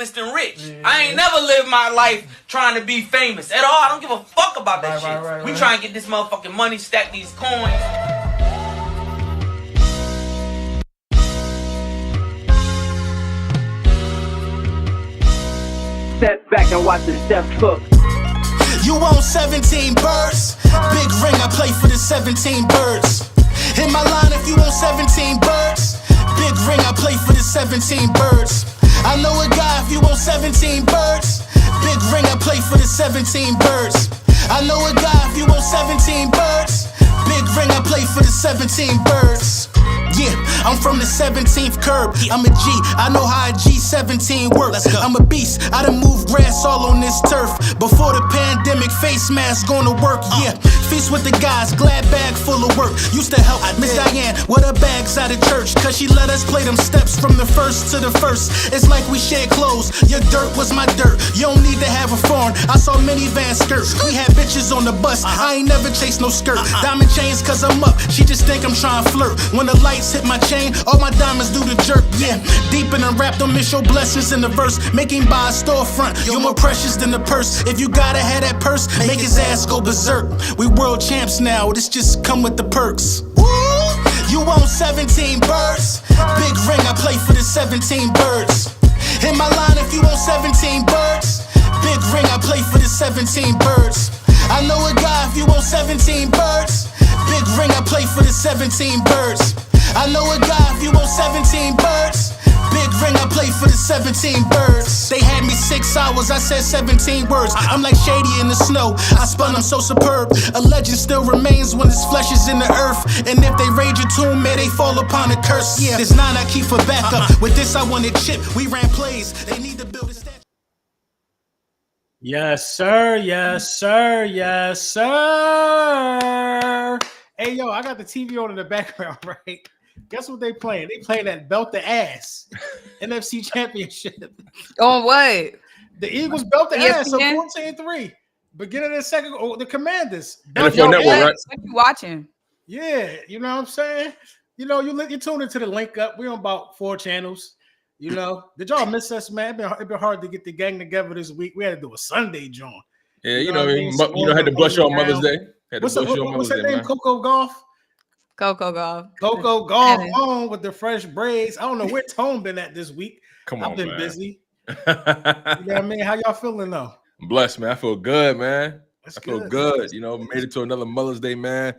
famous than rich. I ain't never lived my life trying to be famous at all. I don't give a fuck about that shit. We trying to get this motherfucking money, stack these coins. Step back and watch the chef cook. You want 17 birds? Big ring, I play for the 17 birds. Hit my line if you want 17 birds. Big ring, I play for the 17 birds. I know a guy if you want 17 birds. Big ring, I play for the 17 birds. I know a guy if you want 17 birds. Big ring, I play for the 17 birds. Yeah, I'm from the 17th curb. I'm a G, I know how a G17 works. I'm a beast, I done moved grass all on this turf. Before the pandemic, face mask gonna work, yeah. Feast with the guys, glad bag full of work. Used to help Miss Diane with her bags out of church, cause she let us play them steps from the first to the first. It's like we shared clothes, your dirt was my dirt. You don't need to have a foreign, I saw minivan skirts. We had bitches on the bus, I ain't never chased no skirt. Diamond chains cause I'm up, she just think I'm trying to flirt. When the lights hit my chain, all my diamonds do the jerk, yeah. Deep in the rap, don't miss your blessings in the verse. Make him buy a storefront, you're more precious than the purse. If you gotta have that purse, make his ass go berserk. We world champs now, this just come with the perks. Woo! You want 17 birds? Big ring, I play for the 17 birds. Hit my line if you want 17 birds. Big ring, I play for the 17 birds. I know a guy if you want 17 birds. Big ring, I play for the 17 birds. I know a guy if you want 17 birds. Big ring, I play for the 17 birds. They had me 6 hours, I said 17 words. I'm like Shady in the snow, I spun, I'm so superb. A legend still remains when his flesh is in the earth. And if they raid your tomb, may they fall upon a curse. Yeah, this 9 I keep for backup. With this I want a chip, we ran plays. They need to build a statue. Yes, sir. Yes, sir. Yes, sir. Hey, yo, I got the TV on in the background, right? Guess what they playing? They playing that belt the ass NFC Championship. On what? The Eagles belt the ass, so 14-3. Beginning of the second, the Commanders. NFL Network, right? What you watching? Yeah, you know what I'm saying? You know, you tune into the Linc Up. We're on about 4 channels. You know, did y'all miss us, man? It been hard to get the gang together this week. We had to do a Sunday joint. Yeah, you know had to bless you on Mother's Day. What's her name? Coco Golf? Coco Golf on with the fresh braids. I don't know where Tone been at this week. I've been busy. You know what I mean? How y'all feeling though? I'm blessed, man. I feel good, man. I feel good. You know, made it to another Mother's Day, man.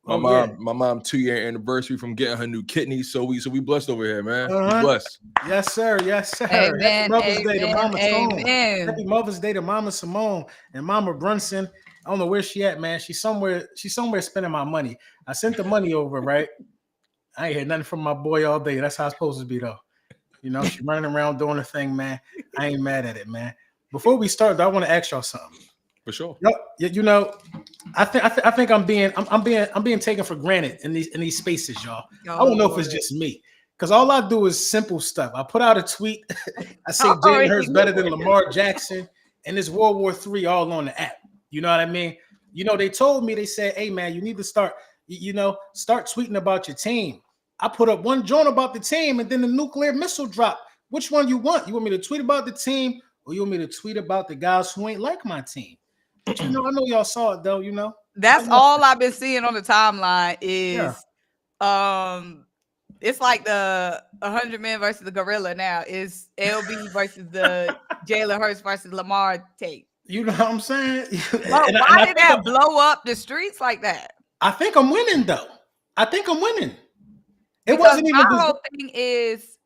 My mom 2-year anniversary from getting her new kidney. So we blessed over here, man. We blessed. Yes, sir. Yes, sir. Amen. Happy Mother's Day to Mama Symone. Happy Mother's Day to Mama Symone and Mama Brunson. I don't know where she at, man. She's somewhere spending my money. I sent the money over, right? I ain't heard nothing from my boy all day. That's how it's supposed to be, though. You know, she's running around doing her thing, man. I ain't mad at it, man. Before we start, though, I want to ask y'all something. For sure. You know, I think I'm being taken for granted in these spaces, y'all. I don't know if it's just me, because all I do is simple stuff. I put out a tweet. I say Jalen Hurts better than Lamar Jackson, and it's World War III all on the app. You know what I mean? You know, they told me, they said, hey, man, you need to start tweeting about your team. I put up one joint about the team, and then the nuclear missile dropped. Which one you want? You want me to tweet about the team, or you want me to tweet about the guys who ain't like my team? But you know, I know y'all saw it, though, you know? That's all I've been seeing on the timeline is it's like the 100 Men versus the Gorilla now. It's LB versus the Jalen Hurts versus Lamar tape. You know what I'm saying? Why did that blow up the streets like that? I think I'm winning, though. I think I'm winning. It because wasn't even. My whole thing is,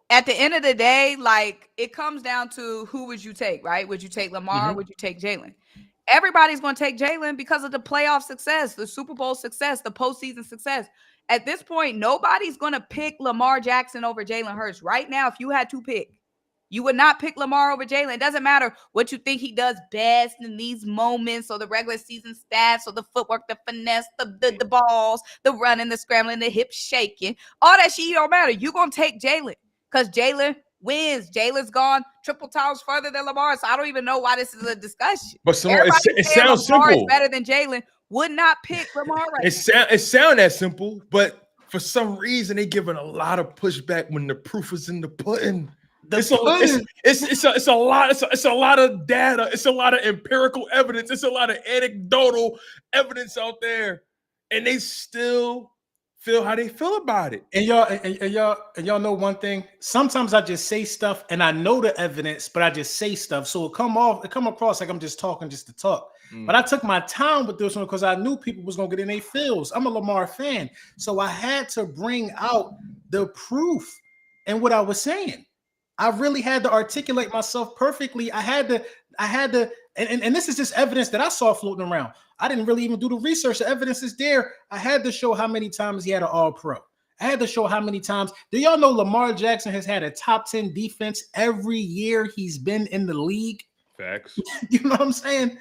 at the end of the day, like, it comes down to who would you take, right? Would you take Lamar? Mm-hmm. Would you take Jalen? Everybody's going to take Jalen because of the playoff success, the Super Bowl success, the postseason success. At this point, nobody's going to pick Lamar Jackson over Jalen Hurts. Right now, if you had to pick, you would not pick Lamar over Jalen. It doesn't matter what you think he does best in these moments, or the regular season stats, or the footwork, the finesse, the balls, the running, the scrambling, the hip shaking. All that shit don't matter. You're going to take Jalen because Jalen wins. Jalen's gone triple times further than Lamar, so I don't even know why this is a discussion. But it sounds Lamar simple. Is better than Jalen. Would not pick Lamar right now. It sounds that simple, but for some reason they giving a lot of pushback when the proof is in the pudding. It's a lot of data. It's a lot of empirical evidence. It's a lot of anecdotal evidence out there, and they still feel how they feel about it. And y'all know one thing. Sometimes I just say stuff and I know the evidence, but I just say stuff, so it come across like I'm just talking just to talk. But I took my time with this one because I knew people was gonna get in their feels. I'm a Lamar fan, so I had to bring out the proof and what I was saying. I really had to articulate myself perfectly. I had to, and this is just evidence that I saw floating around. I didn't really even do the research. The evidence is there. I had to show how many times he had an All-Pro. I had to show how many times. Do y'all know Lamar Jackson has had a top 10 defense every year he's been in the league? Facts. You know what I'm saying?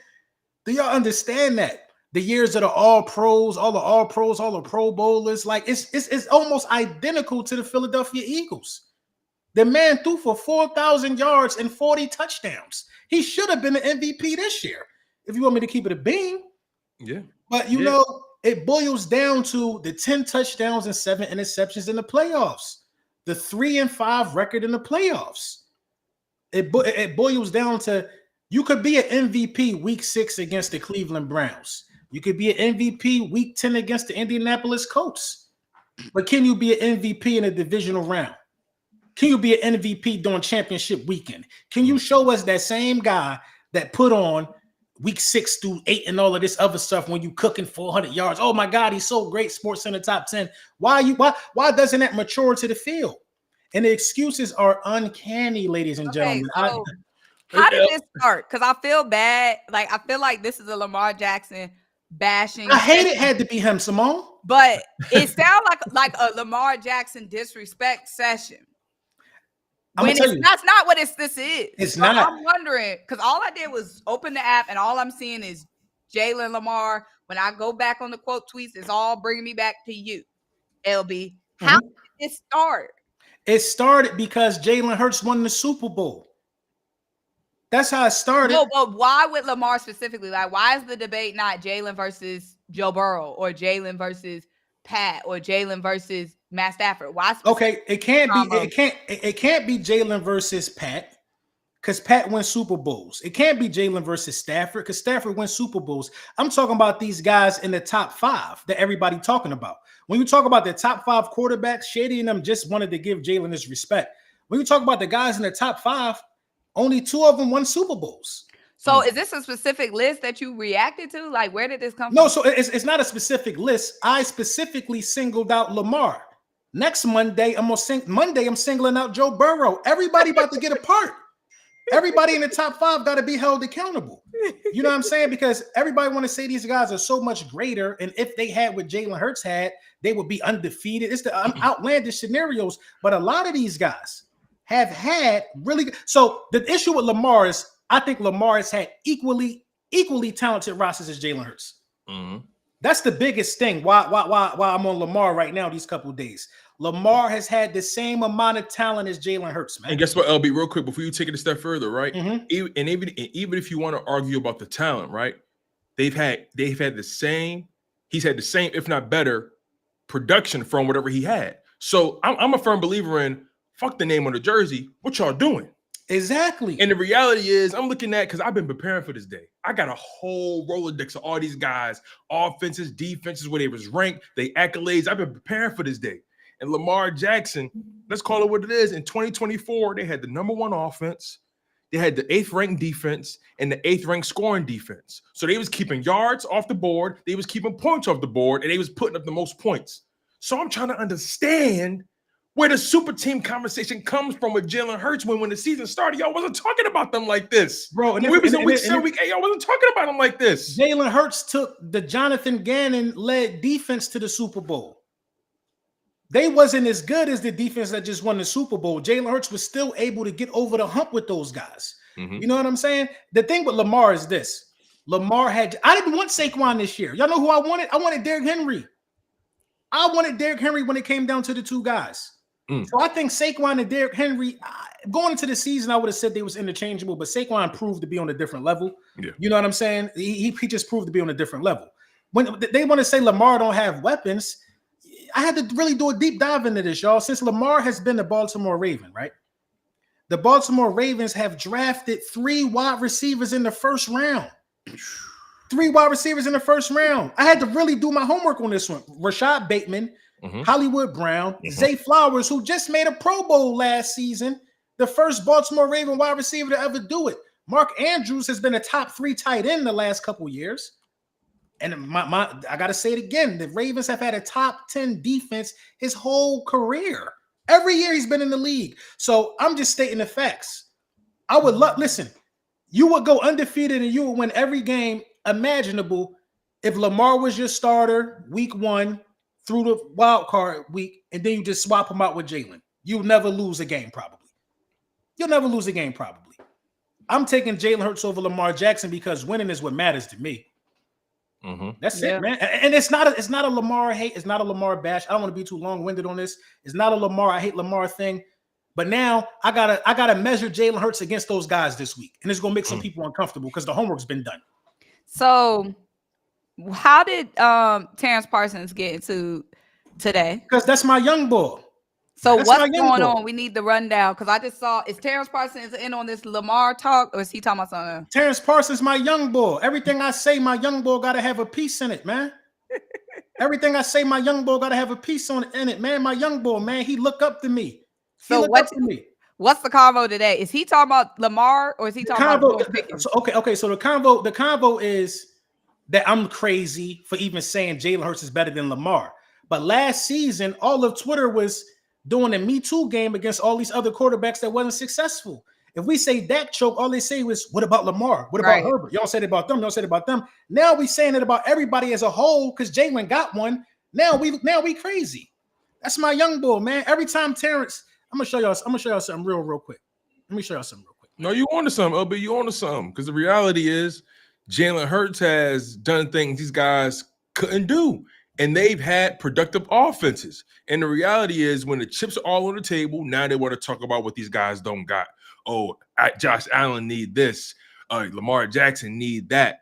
Do y'all understand that? The years of the All-Pros, all the Pro Bowlers, like it's almost identical to the Philadelphia Eagles. The man threw for 4,000 yards and 40 touchdowns. He should have been the MVP this year, if you want me to keep it a bean. Yeah. But, you know, it boils down to the 10 touchdowns and 7 interceptions in the playoffs, the 3-5 record in the playoffs. It boils down to you could be an MVP week 6 against the Cleveland Browns. You could be an MVP week 10 against the Indianapolis Colts. But can you be an MVP in a divisional round? Can you be an MVP during championship weekend? Can you show us that same guy that put on week 6 through 8 and all of this other stuff when you cooking 400 yards? Oh my God, he's so great, Sports Center top 10. Why doesn't that mature to the field? And the excuses are uncanny, ladies and gentlemen. So how did this start? Because I feel bad. Like I feel like this is a Lamar Jackson bashing. I hate it had to be him, Symone. But it sounds like a Lamar Jackson disrespect session. That's not what this is. It's not. I'm wondering, because all I did was open the app and all I'm seeing is Jalen Lamar. When I go back on the quote tweets, it's all bringing me back to you, LB. How did it start? It started because Jalen Hurts won the Super Bowl. That's how it started. No, but why with Lamar specifically? Like, why is the debate not Jalen versus Joe Burrow or Jalen versus Pat or Jalen versus Matt Stafford? Why? Okay, it can't be Jalen versus Pat because Pat wins Super Bowls. It can't be Jalen versus Stafford because Stafford wins Super Bowls. I'm talking about these guys in the top 5 that everybody talking about. When you talk about the top 5 quarterbacks, Shady and them just wanted to give Jalen his respect. When you talk about the guys in the top 5, only 2 of them won Super Bowls. So is this a specific list that you reacted to? Like, where did this come from? No, so it's not a specific list. I specifically singled out Lamar. Next Monday, I'm singling out Joe Burrow. Everybody about to get a part. Everybody in the top 5 got to be held accountable. You know what I'm saying? Because everybody want to say these guys are so much greater, and if they had what Jalen Hurts had, they would be undefeated. It's the outlandish scenarios, but a lot of these guys have had really good. So the issue with Lamar is I think Lamar has had equally talented rosters as Jalen Hurts. Mm-hmm. That's the biggest thing. Why I'm on Lamar right now these couple of days. Lamar has had the same amount of talent as Jalen Hurts, man. And guess what, LB, real quick, before you take it a step further, right? Mm-hmm. Even if you want to argue about the talent, right? He's had the same, if not better, production from whatever he had. So I'm a firm believer in fuck the name on the jersey. What y'all doing? Exactly. And the reality is, I'm looking at, because I've been preparing for this day. I got a whole Rolodex of all these guys, offenses, defenses, where they was ranked, they accolades. I've been preparing for this day. And Lamar Jackson, let's call it what it is. In 2024, they had the #1 offense. They had the 8th ranked defense and the 8th ranked scoring defense. So they was keeping yards off the board. They was keeping points off the board, and they was putting up the most points. So I'm trying to understand where the super team conversation comes from with Jalen Hurts when the season started. Y'all wasn't talking about them like this. Bro, and we was in week 7, week 8. Y'all wasn't talking about them like this. Jalen Hurts took the Jonathan Gannon-led defense to the Super Bowl. They wasn't as good as the defense that just won the Super Bowl. Jalen Hurts was still able to get over the hump with those guys. Mm-hmm. You know what I'm saying? The thing with Lamar is this. I didn't want Saquon this year. Y'all know who I wanted? I wanted Derrick Henry. I wanted Derrick Henry when it came down to the 2 guys. So I think Saquon and Derrick Henry, going into the season, I would have said they was interchangeable, but Saquon proved to be on a different level. Yeah. You know what I'm saying? He just proved to be on a different level. When they want to say Lamar don't have weapons, I had to really do a deep dive into this, y'all. Since Lamar has been the Baltimore Raven, right? the Baltimore Ravens have drafted 3 wide receivers in the first round. 3 wide receivers in the first round. I had to really do my homework on this one. Rashad Bateman, Hollywood Brown, Zay Flowers, who just made a Pro Bowl last season, the first Baltimore Raven wide receiver to ever do it. Mark Andrews has been a top 3 tight end the last couple years. And I got to say it again. The Ravens have had a top 10 defense his whole career. Every year he's been in the league. So I'm just stating the facts. I would listen, you would go undefeated and you would win every game imaginable if Lamar was your starter week 1 through the wild card week, and then you just swap him out with Jalen. You'll never lose a game, probably. You'll never lose a game, probably. I'm taking Jalen Hurts over Lamar Jackson because winning is what matters to me. That's it, man. And it's not a Lamar hate. It's not a Lamar bash. I don't want to be too long-winded on this. It's not a Lamar I hate Lamar thing. But now I gotta measure Jalen Hurts against those guys this week, and it's gonna make some people uncomfortable because the homework's been done. So, how did Terrence Parsons get into today? Because that's my young boy. So what's going on? We need the rundown because I just saw, is Terrence Parsons in on this Lamar talk or is he talking about something? Terrence Parsons, my young boy. Everything I say, my young boy got to have a piece in it, man. Everything I say, my young boy got to have a piece in it, man. My young boy, man, he look up to me. So what's the convo today? Is he talking about Lamar or is he talking about George Pickens? Okay. So the convo is that I'm crazy for even saying Jalen Hurts is better than Lamar. But last season, all of Twitter was doing a Me Too game against all these other quarterbacks that wasn't successful. If we say Dak choke, all they say was, what about Lamar? What about Herbert? Y'all said it about them. Y'all said it about them. Now we saying it about everybody as a whole because Jalen got one. Now we crazy. That's my young boy, man. Every time Terrence, I'm gonna show y'all something real quick. Let me show y'all something real quick. No, you on to something, LB. You on to something. Because the reality is Jalen Hurts has done things these guys couldn't do. And they've had productive offenses. And the reality is when the chips are all on the table, now they want to talk about what these guys don't got. Oh, Josh Allen need this. Lamar Jackson need that.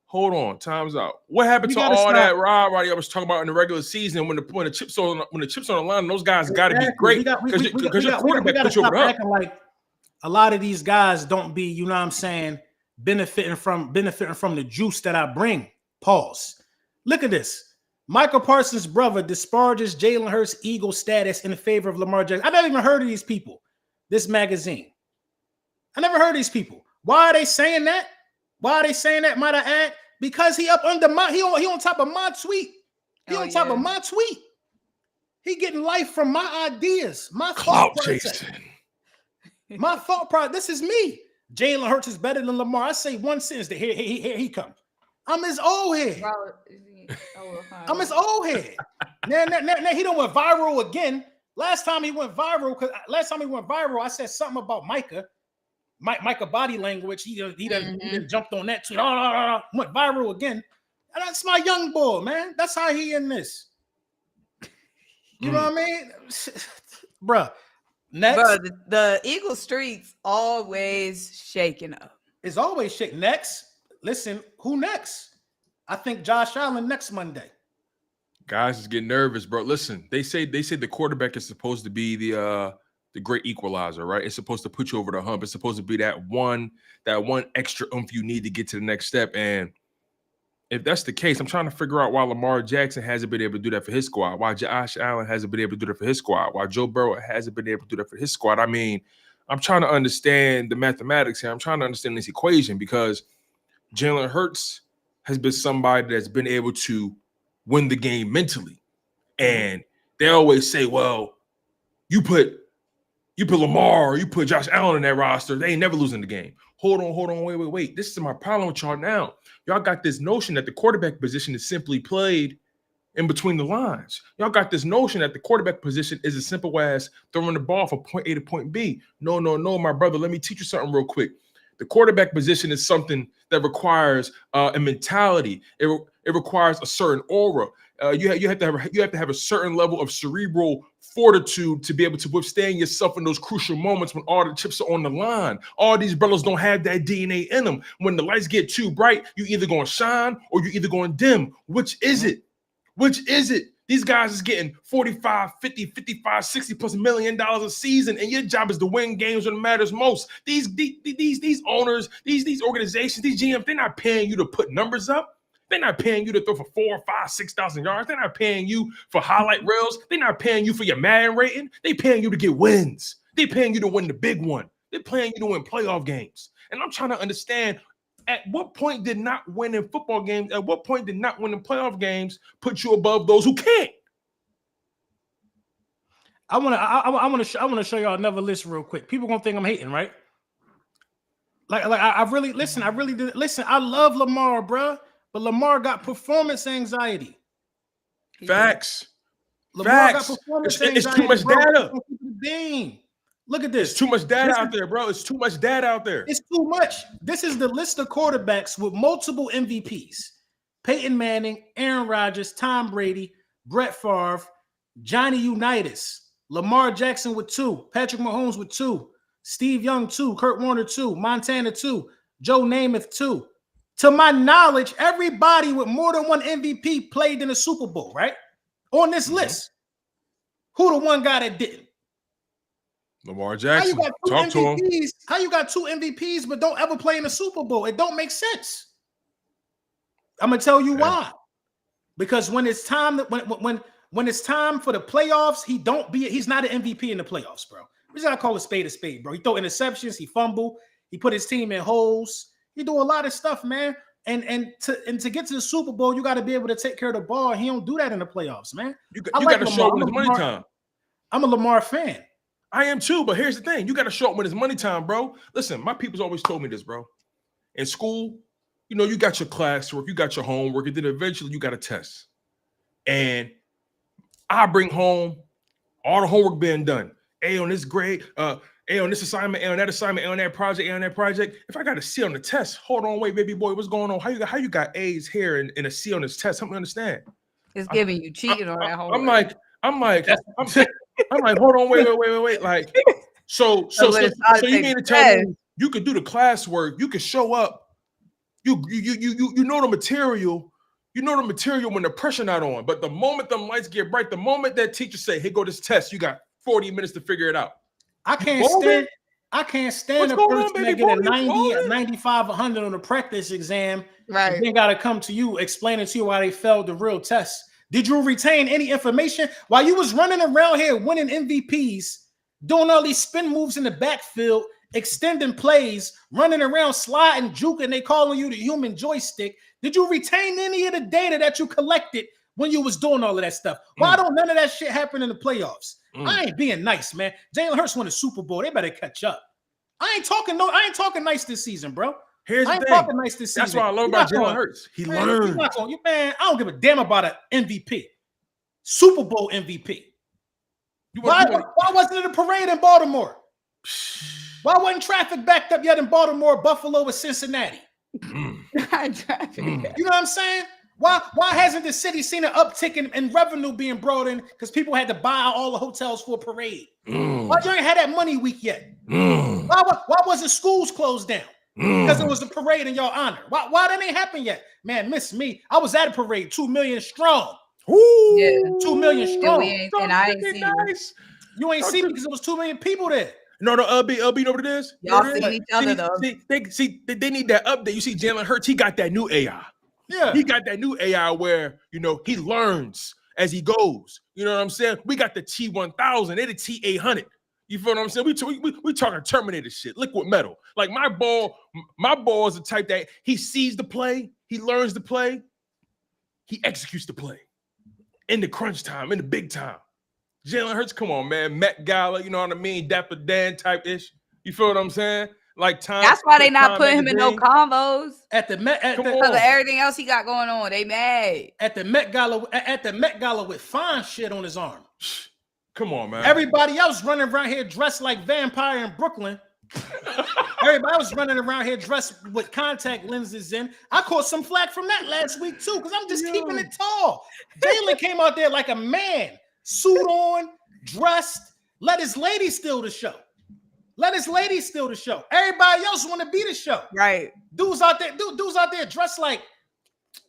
Hold on, time's out. What happened to all that rivalry I was talking about in the regular season when the chips on the line? Those guys got to be great because your quarterback put you over the hump. Like a lot of these guys don't be, you know what I'm saying, benefiting from the juice that I bring. Pause. Look at this. Michael Parsons' brother disparages Jalen Hurts' Eagle status in favor of Lamar Jackson. I never even heard of these people. This magazine. I never heard of these people. Why are they saying that? Might I add? Because he up under he on top of my tweet. Top of my tweet. He getting life from my ideas. My thought process. My thought process. This is me. Jalen Hurts is better than Lamar. I say one sentence that here he come. I'm his old head. I'm his old head. Now he done went viral again. Last time he went viral, I said something about Micah body language. He done jumped on that tweet. Went viral again. And that's my young boy, man. That's how he in this. You know what I mean? Bruh. Next. Bruh, the Eagle streets always shaking up. It's always shaking. Next. Listen, who next? I think Josh Allen next Monday. Guys is getting nervous, bro. Listen, they say the quarterback is supposed to be the great equalizer, right? It's supposed to put you over the hump. It's supposed to be that one extra oomph you need to get to the next step. And if that's the case, I'm trying to figure out why Lamar Jackson hasn't been able to do that for his squad, why Josh Allen hasn't been able to do that for his squad, why Joe Burrow hasn't been able to do that for his squad. I mean, I'm trying to understand the mathematics here. I'm trying to understand this equation because Jalen Hurts has been somebody that's been able to win the game mentally. And they always say, well, you put Lamar or you put Josh Allen in that roster, they ain't never losing the game. Hold on, wait. This is my problem with y'all now. Y'all got this notion that the quarterback position is simply played in between the lines. Y'all got this notion that the quarterback position is as simple as throwing the ball from point A to point B. No, my brother, let me teach you something real quick. The quarterback position is something that requires a mentality. It requires a certain aura. You have to have a certain level of cerebral fortitude to be able to withstand yourself in those crucial moments when all the chips are on the line. All these brothers don't have that DNA in them. When the lights get too bright, you either going to shine or you either going to dim. Which is it? These guys is getting 45, 50, 55, 60 plus $1 million a season, and your job is to win games when it matters most. These owners, these organizations, these GMs, they're not paying you to put numbers up. They're not paying you to throw for 4, 5, 6,000 yards. They're not paying you for highlight reels. They're not paying you for your Madden rating. They're paying you to get wins. They're paying you to win the big one. They're paying you to win playoff games. And I'm trying to understand, at what point did not winning football games, at what point did not winning playoff games put you above those who can't? I want to show y'all another list real quick. People gonna think I'm hating, right? I really did. Listen, I love Lamar, bro, but Lamar got performance anxiety. Facts. Lamar got performance anxiety. It's too much data. Look at this. It's too much data out there, bro. It's too much data out there. It's too much. This is the list of quarterbacks with multiple MVPs. Peyton Manning, Aaron Rodgers, Tom Brady, Brett Favre, Johnny Unitas, Lamar Jackson with 2, Patrick Mahomes with 2, Steve Young 2, Kurt Warner 2, Montana 2, Joe Namath 2. To my knowledge, everybody with more than one MVP played in the Super Bowl, right? On this list. Who the one guy that didn't? Lamar Jackson. Talk to him. How you got 2 MVPs but don't ever play in the Super Bowl? It don't make sense. I'm gonna tell you why. Because when it's time when it's time for the playoffs, he's not an MVP in the playoffs, bro. We just gotta call a spade, bro. He throw interceptions, he fumble, he put his team in holes, he do a lot of stuff, man. And to get to the Super Bowl, you got to be able to take care of the ball. He don't do that in the playoffs, man. You got to show up when it's money time. I'm a Lamar fan. I am too, but here's the thing. You got to show up when it's money time, bro. Listen, my people's always told me this, bro. In school, you got your classwork, you got your homework, and then eventually you got a test. And I bring home all the homework being done. A on this grade, A on this assignment, A on that assignment, A on that project, A on that project. If I got a C on the test, hold on, wait, baby boy, what's going on? How you got A's here and a C on this test? Help me understand. It's giving you cheating on that homework. I'm like, hold on, wait. Like, so you mean to tell me you could do the classwork, you could show up, you know the material. You know the material when the pressure not on, but the moment them lights get bright, the moment that teacher say, "Hey, go this test," you got 40 minutes to figure it out. I can't stand a person that get a 90, a 95, 100 on the practice exam. Right. And then got to come to you explaining to you why they failed the real test. Did you retain any information while you was running around here winning MVPs, doing all these spin moves in the backfield, extending plays, running around, sliding, juking, they calling you the human joystick? Did you retain any of the data that you collected when you was doing all of that stuff? Why don't none of that shit happen in the playoffs? I ain't being nice, man. Jalen Hurts won a Super Bowl. They better catch up. I ain't talking nice this season, bro. Here's the thing. Talking nice this season. That's what I love about Jalen Hurts. He learned. Man, I don't give a damn about an MVP. Super Bowl MVP. Why wasn't it a parade in Baltimore? Why wasn't traffic backed up yet in Baltimore, Buffalo, or Cincinnati? You know what I'm saying? Why hasn't the city seen an uptick in revenue being brought in because people had to buy out all the hotels for a parade? Why you ain't had that money week yet? Why wasn't schools closed down? Because it was a parade in your honor. Why that ain't happened yet? Man, miss me. I was at a parade, 2 million strong. Ooh, yeah. 2 million strong. And I ain't seen nice. You ain't seen me because it was 2 million people there. No, LB, you know what it is? Y'all see each other though. They need that update. You see, Jalen Hurts, he got that new AI. Yeah, he got that new AI where he learns as he goes. You know what I'm saying? We got the T1000, they the T800. You feel what I'm saying? We talking Terminator shit, liquid metal. Like my ball is the type that he sees the play, he learns the play, he executes the play in the crunch time, in the big time. Jalen Hurts, come on, man. Met Gala, you know what I mean? Dapper Dan type ish. You feel what I'm saying? Like time. That's why they not putting him in no combos. Because of everything else he got going on. They mad. At the Met Gala with fine shit on his arm. Come on, man. Everybody else running around here dressed like vampire in Brooklyn. Everybody was running around here dressed with contact lenses in. I caught some flack from that last week too, because I'm just keeping it tall. Jalen came out there like a man. Suit on, dressed, let his lady steal the show. Everybody else want to be the show. Right. Dudes out there dressed like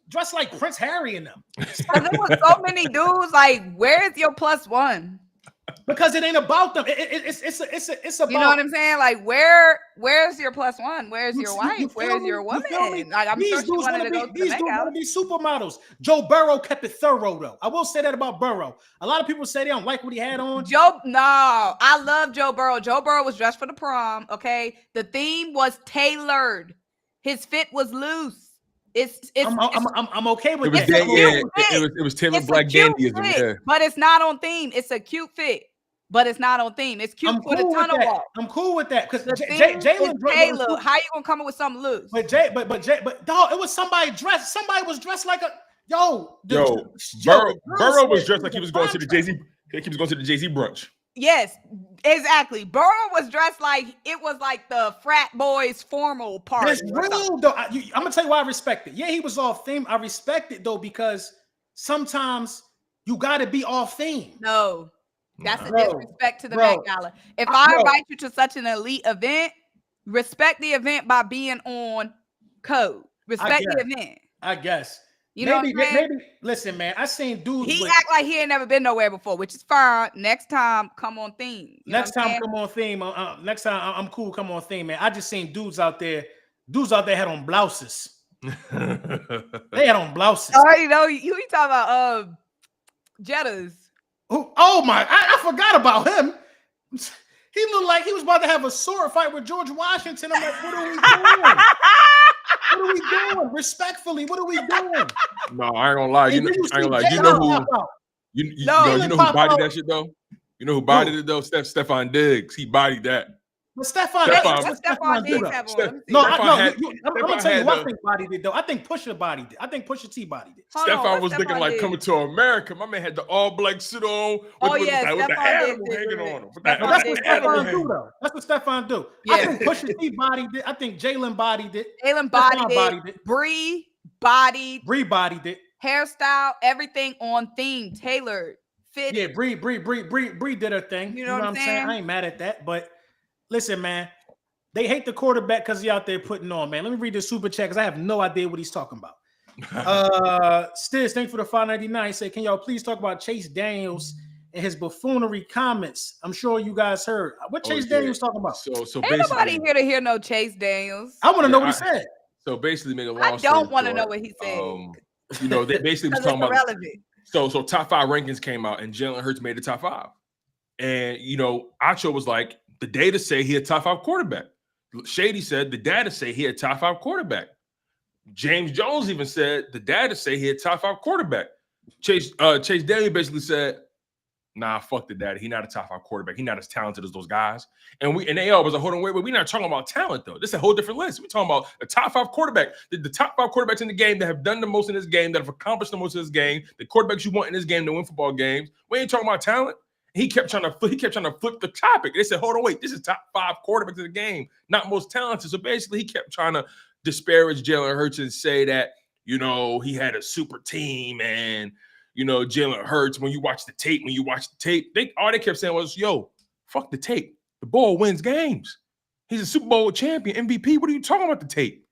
dressed like Prince Harry and them. Because there was so many dudes. Like, where's your +1? Because it ain't about them. It's about. You know what I'm saying? Like, where's your +1? Where's your wife? Where's your woman? Like, I'm sure she wanted to go to the These dudes want to be supermodels. Joe Burrow kept it thorough, though. I will say that about Burrow. A lot of people say they don't like what he had on. No, I love Joe Burrow. Joe Burrow was dressed for the prom. Okay, the theme was tailored. His fit was loose. I'm okay with that. It was tailored black dandyism. Yeah. But it's not on theme. It's a cute fit, but it's not on theme. It's cute for the tunnel walk. I'm cool with that because Jalen Taylor. How you gonna come up with something loose? But dog, it was somebody dressed. Somebody was dressed like a Burrow was dressed like he was going to the Jay-Z. He was going to the Jay-Z brunch. Yes, exactly. Burrow was dressed like it was like the frat boys' formal party. It's real though. I'm gonna tell you why I respect it. Yeah, he was off theme. I respect it though because sometimes you got to be off theme. No, that's a disrespect to the Met Gala. If I invite you to such an elite event, respect the event by being on code. Respect the event. I guess. You know what I'm saying? Maybe, listen, man, I seen dudes. He act like he ain't never been nowhere before, which is fine. Next time, come on theme. Next time, come on theme. Next time, I'm cool. Come on theme, man. I just seen dudes out there. Dudes out there had on blouses. They had on blouses. Oh, you know, you talking about Jettas. Oh my! I forgot about him. He looked like he was about to have a sword fight with George Washington. I'm like, what are we doing? What are we doing? Respectfully, what are we doing? No, I ain't gonna lie. You know who bodied that shit though? You know who bodied it though? Stephon Diggs. He bodied that. But Stephon Diggs have on. I'm gonna tell you what I think bodied it though. I think Pusha bodied it. I think Pusha T bodied it. Stephon was looking like Coming to America. My man had the all black suit on with the animal hanging on him. That's what Stephon do though. That's what Stephon do. Yeah. I think Pusha T bodied it. I think Jalen bodied it. Jalen bodied it. Bree bodied it. Hairstyle, everything on theme, tailored, fit. Yeah, Bree did her thing. You know what I'm saying? I ain't mad at that, but. Listen, man, they hate the quarterback because he out there putting on, man. Let me read this super chat because I have no idea what he's talking about. Stiz, thanks for the $5.99. He said, can y'all please talk about Chase Daniels and his buffoonery comments? I'm sure you guys heard. What Chase Daniels talking about? So ain't nobody here to hear no Chase Daniels. I want to know what he said. So basically, make a long I don't want to know what he said. You know, they basically was talking about irrelevant. So top 5 rankings came out and Jalen Hurts made the top 5. And, you know, Acho was like, the data say he a top 5 quarterback. Shady said the data say he a top 5 quarterback. James Jones even said the data say he a top 5 quarterback. Chase Daniel basically said, nah, fuck the data. He not a top 5 quarterback. He not as talented as those guys. And they all was like, hold on, wait, we're not talking about talent though. This is a whole different list. We're talking about a top 5 quarterback. The top 5 quarterbacks in the game that have done the most in this game, that have accomplished the most in this game, the quarterbacks you want in this game to win football games. We ain't talking about talent. He kept trying to flip the topic. They said, hold on, wait, this is top 5 quarterbacks in the game, not most talented. So basically, he kept trying to disparage Jalen Hurts and say that, you know, he had a super team and, you know, Jalen Hurts, when you watch the tape, all they kept saying was, yo, fuck the tape. The ball wins games. He's a Super Bowl champion, MVP. What are you talking about the tape?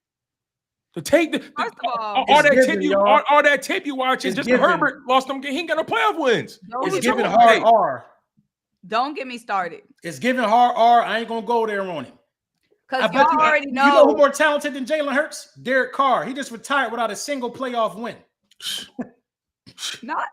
The tape, all that tape you watch is just Herbert lost them. He ain't got no playoff wins. It's giving hard R. Don't get me started. It's giving hard R. I ain't gonna go there on him. Because y'all already know. You know who more talented than Jalen Hurts? Derek Carr. He just retired without a single playoff win. Not.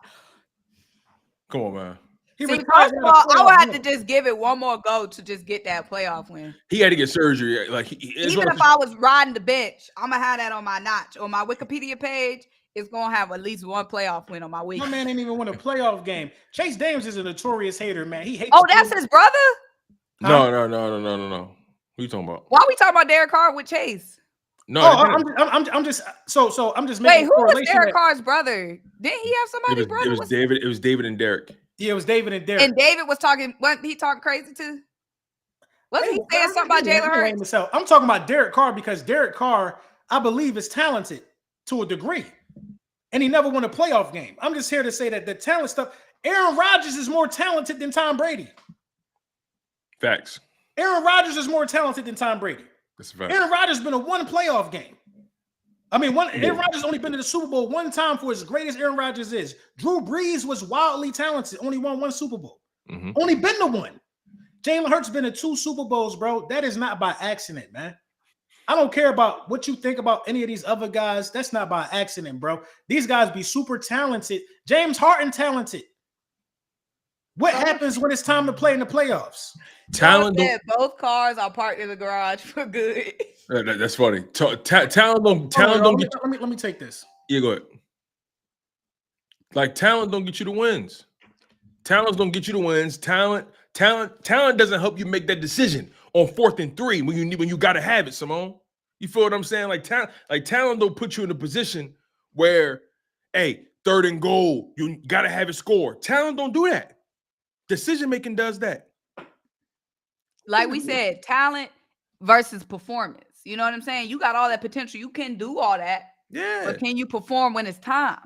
Come on, man. First of all, I would have to just give it one more go to just get that playoff win. He had to get surgery. Like even if I was riding the bench, I'm gonna have that on my notch. On my Wikipedia page, it's gonna have at least one playoff win on my week. My man didn't even win a playoff game. Chase Daniels is a notorious hater, man. He hates. Oh, that's his brother? No. Who you talking about? Why are we talking about Derek Carr with Chase? No, I'm just making. Wait, who was Derek Carr's brother? Didn't he have somebody brother? It was David. It was David and Derek. Yeah, it was David and Derek. And David was talking. Wasn't he talking crazy too? Wasn't he saying something about Jalen Hurts? I'm talking about Derek Carr because Derek Carr, I believe, is talented to a degree, and he never won a playoff game. I'm just here to say that the talent stuff. Aaron Rodgers is more talented than Tom Brady. Facts. Aaron Rodgers is more talented than Tom Brady. That's fact. Aaron Rodgers has been a one playoff game. I mean, Aaron Rodgers only been to the Super Bowl one time for as great as Aaron Rodgers is. Drew Brees was wildly talented, only won one Super Bowl. Only been to one. Jalen Hurts been to 2 Super Bowls, bro. That is not by accident, man. I don't care about what you think about any of these other guys. That's not by accident, bro. These guys be super talented. James Harden talented. What happens when it's time to play in the playoffs? Talent. Both cars are parked in the garage for good. That's funny. Talent don't. Let me take this. Yeah, go ahead. Like talent don't get you the wins. Talent's don't get you the wins. Talent doesn't help you make that decision on 4th and 3 when you gotta have it, Symone. You feel what I'm saying? Like talent don't put you in a position where, hey, 3rd and goal, you gotta have it scored. Talent don't do that. Decision making does that. Like we said, talent versus performance. You know what I'm saying? You got all that potential. You can do all that. Yeah. But can you perform when it's time?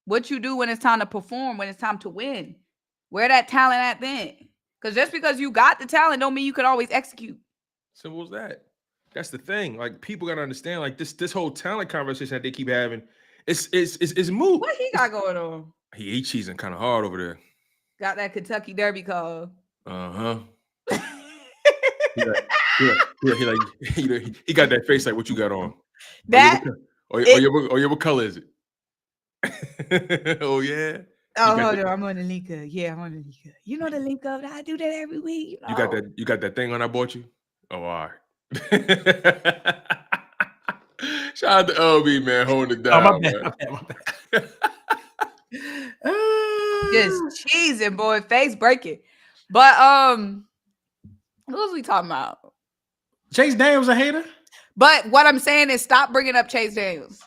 What you do when it's time to perform, when it's time to win? Where that talent at then? Because just because you got the talent don't mean you could always execute. Simple as that. That's the thing. Like people gotta understand. Like this whole talent conversation that they keep having, it's moot. What he got going on? He cheesing kind of hard over there. Got that Kentucky Derby call. He got that face like what you got on. That what color is it? Oh yeah. Oh, hold on. I'm on the Linc Up. Yeah, I'm on the Linc Up. You know the Linc Up. I do that every week. You got that. You got that thing on I bought you. Oh, all right. Shout out to LB, man, holding it down. My bad. Just cheesing, boy, face breaking. But what was we talking about? Chase Daniels a hater. But what I'm saying is, stop bringing up Chase Daniels.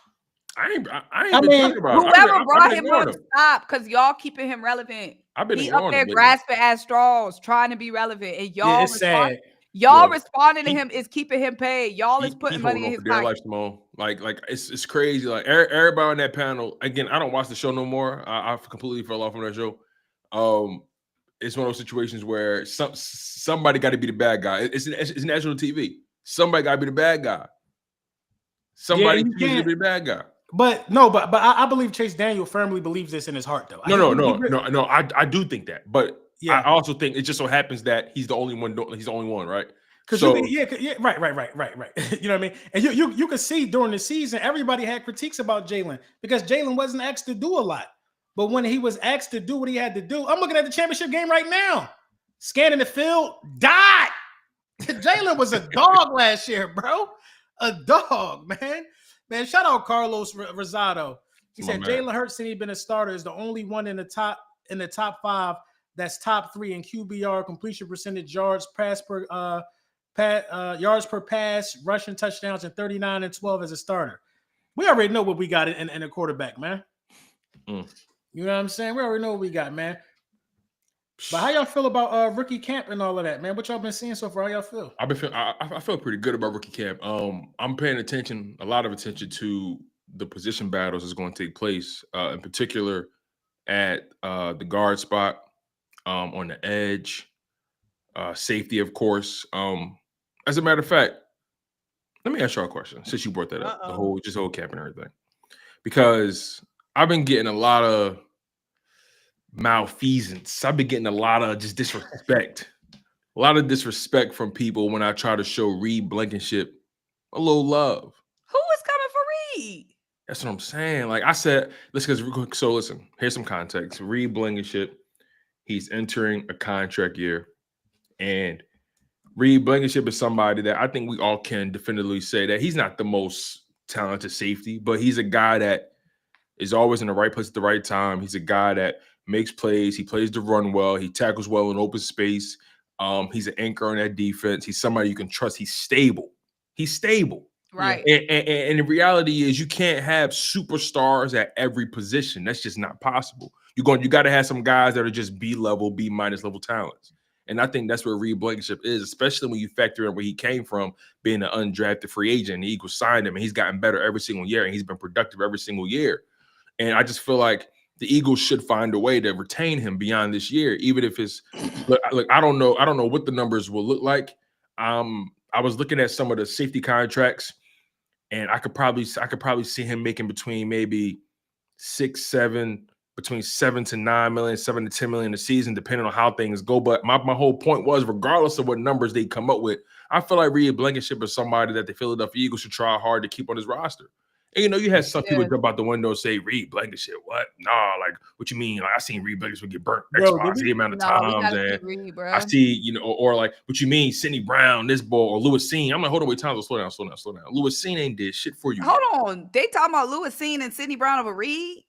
I ain't been talking about whoever brought him up, stop, because y'all keeping him relevant. He up there grasping at straws, trying to be relevant, and y'all responding to him is keeping him paid. Y'all is putting money in his pocket. Like it's crazy. Like everybody on that panel. Again, I don't watch the show no more. I completely fell off on that show. It's one of those situations where somebody got to be the bad guy. It's national TV. Somebody got to be the bad guy. Somebody chooses to be the bad guy. But I believe Chase Daniel firmly believes this in his heart, though. No. I do think that, but I also think it just so happens that he's the only one. He's the only one, right? Right. You know what I mean? And you could see during the season, everybody had critiques about Jalen because Jalen wasn't asked to do a lot. But when he was asked to do what he had to do, I'm looking at the championship game right now, scanning the field, died. Jalen was a dog last year, bro. A dog, man. Man, shout out Carlos Rosado. He said Jalen Hurts, since he's been a starter, is the only one in the top 5 that's top 3 in QBR, completion percentage, yards per pass, rushing touchdowns, and 39 and 12 as a starter. We already know what we got in a quarterback, man. You know what I'm saying? We already know what we got, man. But how y'all feel about rookie camp and all of that, man? What y'all been seeing so far? How y'all feel? I feel pretty good about rookie camp. I'm paying a lot of attention to the position battles that's going to take place, in particular at the guard spot, on the edge, safety, of course. As a matter of fact, let me ask y'all a question since you brought that up, the whole camp and everything, because I've been getting a lot of malfeasance. I've been getting a lot of just disrespect. A lot of disrespect from people when I try to show Reed Blankenship a little love. Who is coming for Reed? That's what I'm saying. Like I said, listen, here's some context. Reed Blankenship, he's entering a contract year. And Reed Blankenship is somebody that I think we all can definitively say that he's not the most talented safety, but he's a guy that is always in the right place at the right time. He's a guy that makes plays. He plays the run well. He tackles well in open space. He's an anchor on that defense. He's somebody you can trust. He's stable. Right. And the reality is you can't have superstars at every position. That's just not possible. You got to have some guys that are just B level, B- level talents. And I think that's where Reed Blankenship is, especially when you factor in where he came from, being an undrafted free agent. The Eagles signed him, and he's gotten better every single year, and he's been productive every single year. And I just feel like the Eagles should find a way to retain him beyond this year, even if it's look. I don't know what the numbers will look like. I was looking at some of the safety contracts. and I could probably see him making between maybe between 7 to 9 million, 7 to 10 million a season, depending on how things go. But my whole point was, regardless of what numbers they come up with, I feel like Reed Blankenship is somebody that the Philadelphia Eagles should try hard to keep on his roster. And, you know, you had some people jump out the window and say, Reed Blankenship, what? Nah, like, what you mean? Like, I seen Reed Blankenship get burnt the amount of times. And Reed, I see, you know, or like, what you mean, Sidney Brown, this ball, or Lewis Seen. I'm like, hold on, wait, time, slow down. Lewis Seen ain't did shit for you. Hold on. They talking about Lewis Seen and Sidney Brown over Reed?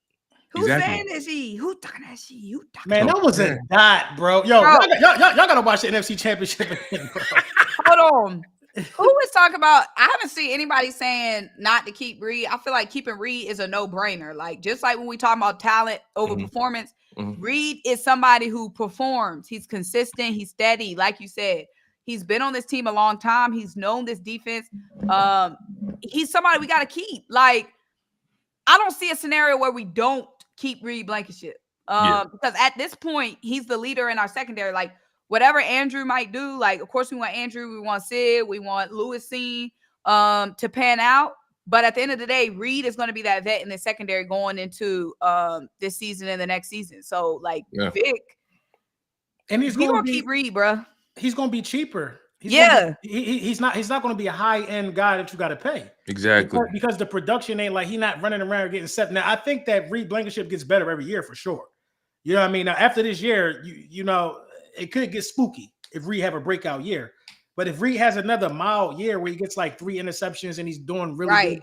Who's saying that she? Who talking that she? Man, that was a dot, bro. Yo, y'all gotta watch the NFC Championship again, bro. Hold on. Who was talking about? I haven't seen anybody saying not to keep Reed. I feel like keeping Reed is a no-brainer. Like, just like when we talk about talent over performance, Reed is somebody who performs. He's consistent. He's steady. Like you said, he's been on this team a long time. He's known this defense. He's somebody we got to keep. Like, I don't see a scenario where we don't keep Reed Blankenship. Because at this point, he's the leader in our secondary. Like, whatever Andrew might do, like, of course, we want Andrew, we want Sid, we want Lewis Seen to pan out. But at the end of the day, Reed is going to be that vet in the secondary going into this season and the next season. So, like, Vic, and he's going to keep Reed, bro. He's going to be cheaper. He's not going to be a high-end guy that you got to pay. Exactly. Because the production ain't like he's not running around getting set. Now, I think that Reed Blankenship gets better every year for sure. You know what I mean? Now, after this year, you know, it could get spooky if Reed have a breakout year. But if Reed has another mild year where he gets like 3 interceptions and he's doing really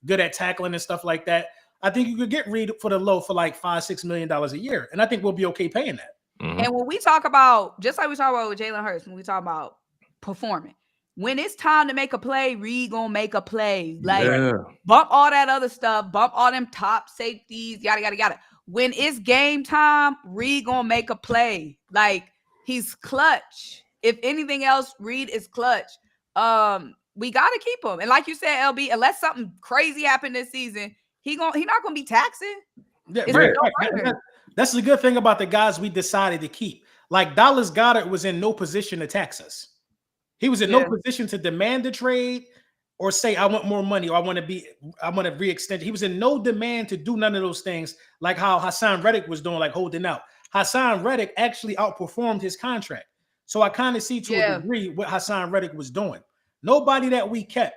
good at tackling and stuff like that, I think you could get Reed for the low for like $5-6 million a year. And I think we'll be okay paying that. And when we talk about, just like we talk about with Jalen Hurts, when we talk about performing, when it's time to make a play, Reed gonna make a play. Like, bump all that other stuff, bump all them top safeties, yada. When it's game time, Reed gonna make a play. Like, he's clutch. If anything else, Reed is clutch. We gotta keep him. And like you said, LB, unless something crazy happened this season, he not gonna be taxing. Yeah, that's the good thing about the guys we decided to keep. Like, Dallas Goedert was in no position to tax us. He was in no position to demand a trade or say, I want more money, or I want to re-extend. He was in no demand to do none of those things, like how Hassan Reddick was doing, like holding out. Hassan Reddick actually outperformed his contract. So I kind of see to a degree what Hassan Reddick was doing. Nobody that we kept,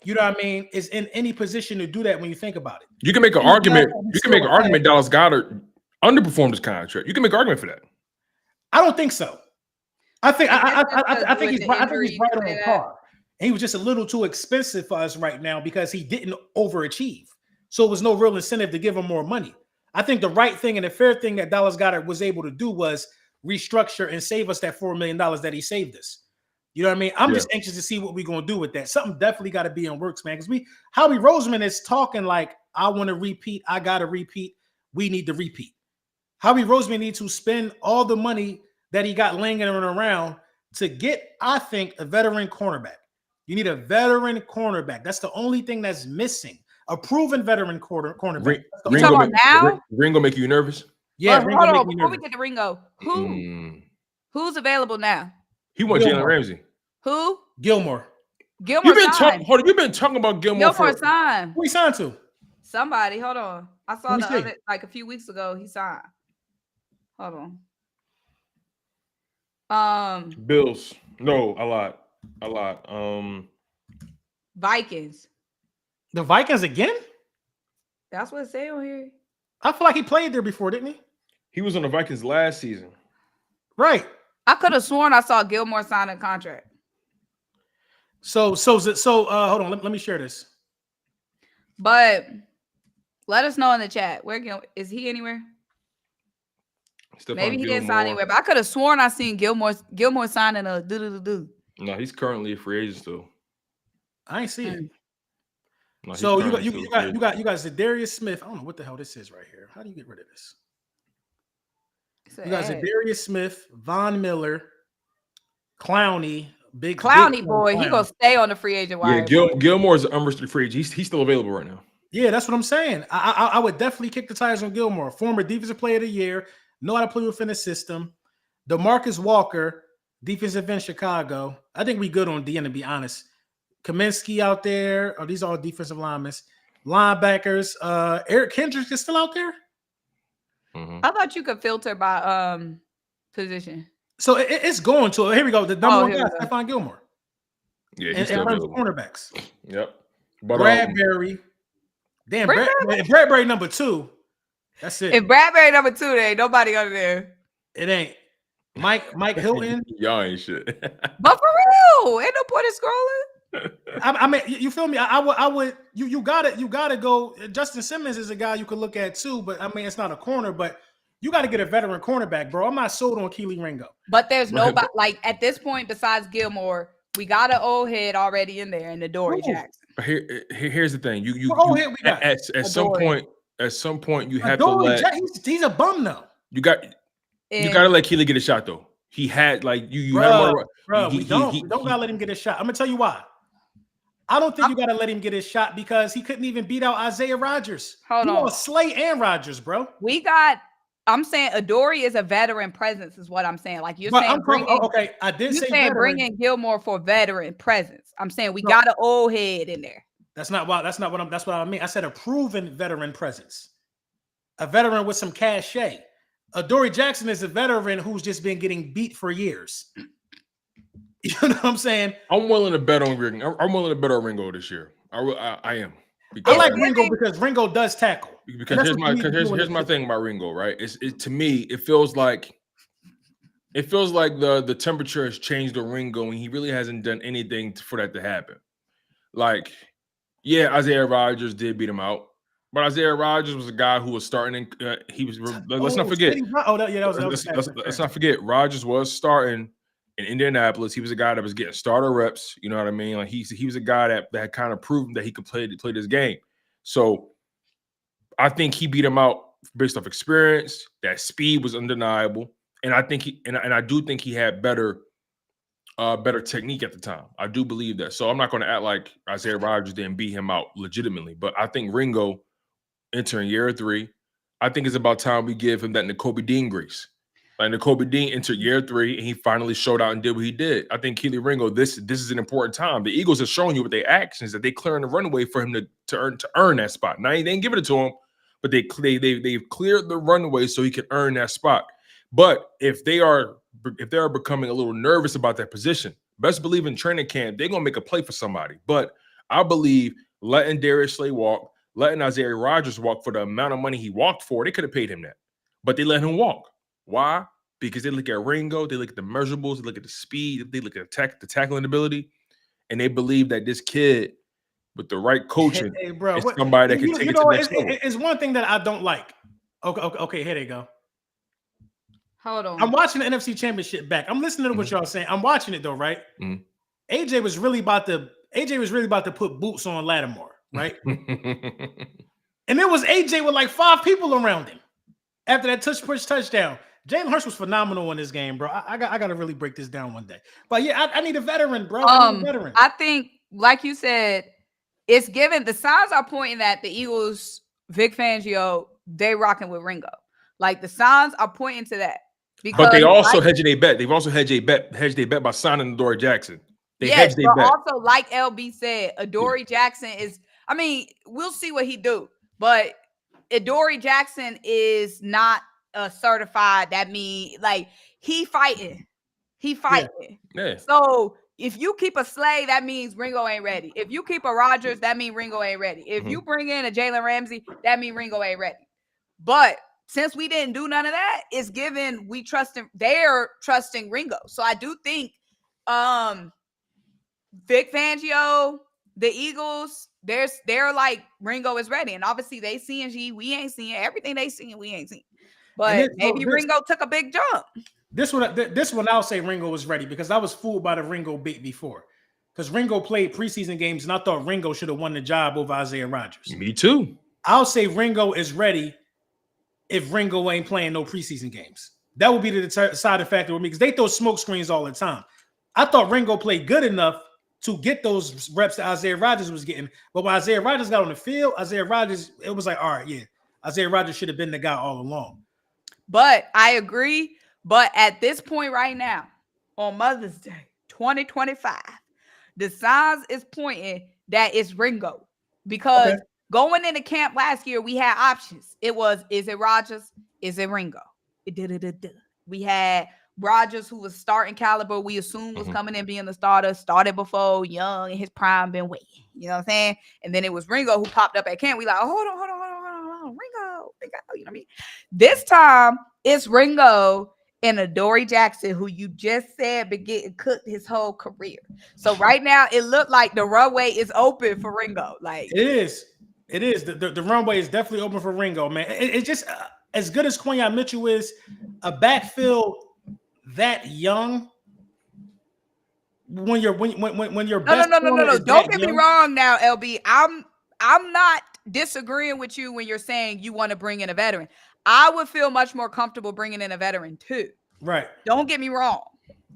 you know what I mean, is in any position to do that when you think about it. You can make an argument. You can make an argument Dallas Goedert underperformed his contract. You can make an argument for that. I don't think so. I think he's right on the par. He was just a little too expensive for us right now because he didn't overachieve. So it was no real incentive to give him more money. I think the right thing and the fair thing that Dallas Goedert was able to do was restructure and save us that $4 million that he saved us. You know what I mean? I'm just anxious to see what we're going to do with that. Something definitely got to be in works, man. Because Howie Roseman is talking like, I want to repeat. I got to repeat. We need to repeat. Howie Roseman needs to spend all the money that he got laying around to get, I think, a veteran cornerback. You need a veteran cornerback. That's the only thing that's missing. A proven veteran cornerback. Ringo make you nervous? Yeah. Hold on. Before we get to Ringo, who's available now? He wants Jalen Ramsey. Who? Gilmore. You've been talking about Gilmore. Gilmore signed. Who he signed to? Somebody. Hold on. I saw other, like a few weeks ago, he signed. Hold on. Bills. No, a lot. Vikings. The Vikings again? That's what it said on here. I feel like he played there before, didn't he? He was on the Vikings last season. Right. I could have sworn I saw Gilmore sign a contract. So hold on, let me share this. But let us know in the chat. Is he anywhere? Maybe he didn't sign anywhere, but I could have sworn I seen Gilmore signing a do. No, he's currently a free agent still. I ain't see it. No, so you got Zadarius Smith. I don't know what the hell this is right here. How do you get rid of this? You got Zadarius Smith, Von Miller, Clowney, big boy. He gonna stay on the free agent wire. Yeah, Gilmore's an unrestricted free agent. He's still available right now. Yeah, that's what I'm saying. I would definitely kick the tires on Gilmore. Former defensive player of the year, know how to play within the system. DeMarcus Walker, defensive end Chicago. I think we good on DN, to be honest. Kaminsky out there. Oh, these are all defensive linemen. Linebackers. Eric Kendricks is still out there. Mm-hmm. I thought you could filter by position. So it's going to. Here we go. The number one guy, Stephon Gilmore. Yeah, he's still available. Cornerbacks. Yep. But, Bradbury. Damn, Bradbury number 2. That's it. If Bradbury number 2, there ain't nobody under there. It ain't. Mike Hilton. Y'all ain't shit. But for real, ain't no point in scrolling. I mean, you feel me? I would. You gotta go. Justin Simmons is a guy you could look at too, but I mean, it's not a corner, but you got to get a veteran cornerback, bro. I'm not sold on Keely Ringo. But there's nobody like at this point besides Gilmore. We got an old head already in there, in the Dory Jackson. Here's the thing. You at some point you have to let. He's a bum though. You got to let Keely get a shot though. He had like you had him. Bro, we don't gotta let him get a shot. I'm gonna tell you why. I don't think you gotta let him get his shot because he couldn't even beat out Isaiah Rodgers. Hold on, Slay and Rodgers, bro. I'm saying Adoree is a veteran presence, is what I'm saying. Like you're saying, I did say saying bring in Gilmore for veteran presence. I'm saying we got an old head in there. That's what I mean. I said a proven veteran presence, a veteran with some cachet. Adoree Jackson is a veteran who's just been getting beat for years. You know what I'm saying? I'm willing to bet on Ringo. I'm willing to bet on Ringo this year. I am. I like Ringo because Ringo does tackle. Because here's my thing about Ringo, right? To me, it feels like the temperature has changed on Ringo, and he really hasn't done anything for that to happen. Like, yeah, Isaiah Rodgers did beat him out, but Isaiah Rodgers was a guy who was starting. Let's not forget. Let's not forget. Rodgers was starting in Indianapolis. He was a guy that was getting starter reps. You know what I mean? Like he was a guy that had kind of proven that he could play this game. So I think he beat him out based off experience. That speed was undeniable, and I think I do think he had better technique at the time. I do believe that. So I'm not going to act like Isaiah Rodgers didn't beat him out legitimately, but I think Ringo entering year 3, I think it's about time we give him that Nakobe Dean grace. Like Nakobe Dean entered year 3 and he finally showed out and did what he did. I think Keely Ringo, this is an important time. The Eagles have shown you with their actions that they clearing the runway for him to earn that spot. Now they ain't giving it to him, but they've cleared the runway so he can earn that spot. But if they are becoming a little nervous about that position, best believe in training camp, they're gonna make a play for somebody. But I believe letting Darius Slay walk, letting Isaiah Rodgers walk for the amount of money he walked for, they could have paid him that. But they let him walk. Why? Because they look at Ringo, they look at the measurables, they look at the speed, they look at the tackling ability, and they believe that this kid with the right coaching is somebody that can take it to the next level. It's one thing that I don't like. Okay, here they go. Hold on. I'm watching the NFC Championship back. I'm listening to what y'all saying. I'm watching it though, right? Mm-hmm. AJ was really about to put boots on Lattimore, right? And it was AJ with like 5 people around him after that push touchdown. Jalen Hurts was phenomenal in this game, bro. I got to really break this down one day. But yeah, I need a veteran, bro. I think, like you said, it's given. The signs are pointing that the Eagles, Vic Fangio, they rocking with Ringo. Like the signs are pointing to that. But they also hedged their bet. They've also hedged their bet by signing Adoree Jackson. They hedged their bet. Also, like LB said, Adoree Jackson is. I mean, we'll see what he do, but Adoree Jackson is not certified. That means like he fighting. Yeah. So if you keep a Slay, that means Ringo ain't ready. If you keep a Rodgers, that means Ringo ain't ready. If you bring in a Jalen Ramsey, that means Ringo ain't ready. But since we didn't do none of that, it's given they're trusting Ringo. So I do think Vic Fangio, the Eagles, they're like Ringo is ready. And obviously they seeing we ain't seeing everything they seeing, we ain't seeing. But maybe Ringo took a big jump. This one I'll say Ringo was ready because I was fooled by the Ringo bait before. Because Ringo played preseason games and I thought Ringo should have won the job over Isaiah Rodgers. Me too. I'll say Ringo is ready if Ringo ain't playing no preseason games. That would be the deciding factor with me because they throw smoke screens all the time. I thought Ringo played good enough to get those reps that Isaiah Rodgers was getting. But when Isaiah Rodgers got on the field, it was like, all right, yeah, Isaiah Rodgers should have been the guy all along. But I agree. But at this point right now, on Mother's Day, 2025, the signs is pointing that it's Ringo. Because going into camp last year, we had options. It was, is it Rodgers? Is it Ringo? We had Rodgers, who was starting caliber, we assumed was coming in being the starter, started before Young in his prime, been waiting. You know what I'm saying? And then it was Ringo who popped up at camp. We like, hold on, Ringo. You know what I mean? This time it's Ringo and Adoree Jackson, who you just said been getting cooked his whole career. So right now it looked like the runway is open for Ringo. Like it is. The runway is definitely open for Ringo, man. It's just as good as Quinyon Mitchell is, a backfield that young. When you're no. Don't get me wrong now, LB. I'm not disagreeing with you when you're saying you want to bring in a veteran. I would feel much more comfortable bringing in a veteran too. Right. Don't get me wrong.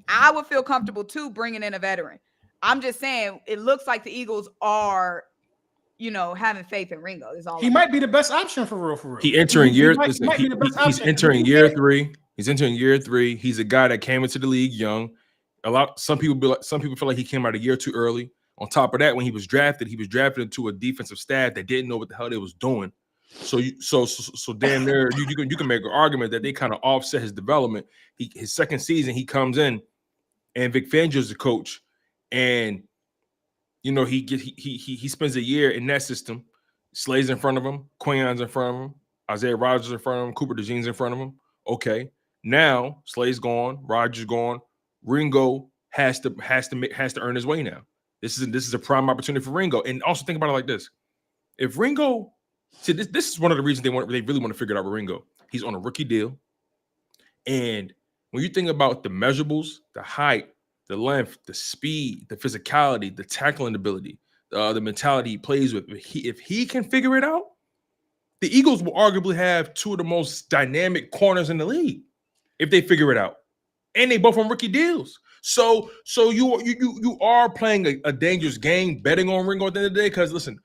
I would feel comfortable too bringing in a veteran. I'm just saying it looks like the Eagles are, having faith in Ringo. Is all. He might be the best option for real. He's entering year 3. He's entering year 3. He's a guy that came into the league young. Some people feel like he came out a year too early. On top of that, when he was drafted into a defensive staff that didn't know what the hell they was doing. So damn near you can make an argument that they kind of offset his development. His second season, he comes in, and Vic Fangio's the coach, and he spends a year in that system. Slay's in front of him, Quinyon's in front of him, Isaiah Rodgers in front of him, Cooper DeJean's in front of him. Okay, now Slay's gone, Rodgers gone, Ringo has to earn his way now. This is a prime opportunity for Ringo, and also think about it like this: if Ringo, this is one of the reasons they really want to figure it out with Ringo. He's on a rookie deal, and when you think about the measurables, the height, the length, the speed, the physicality, the tackling ability, the mentality he plays with, if he can figure it out, the Eagles will arguably have two of the most dynamic corners in the league if they figure it out, and they both on rookie deals. So you are playing a dangerous game betting on Ringo at the end of the day, because listen,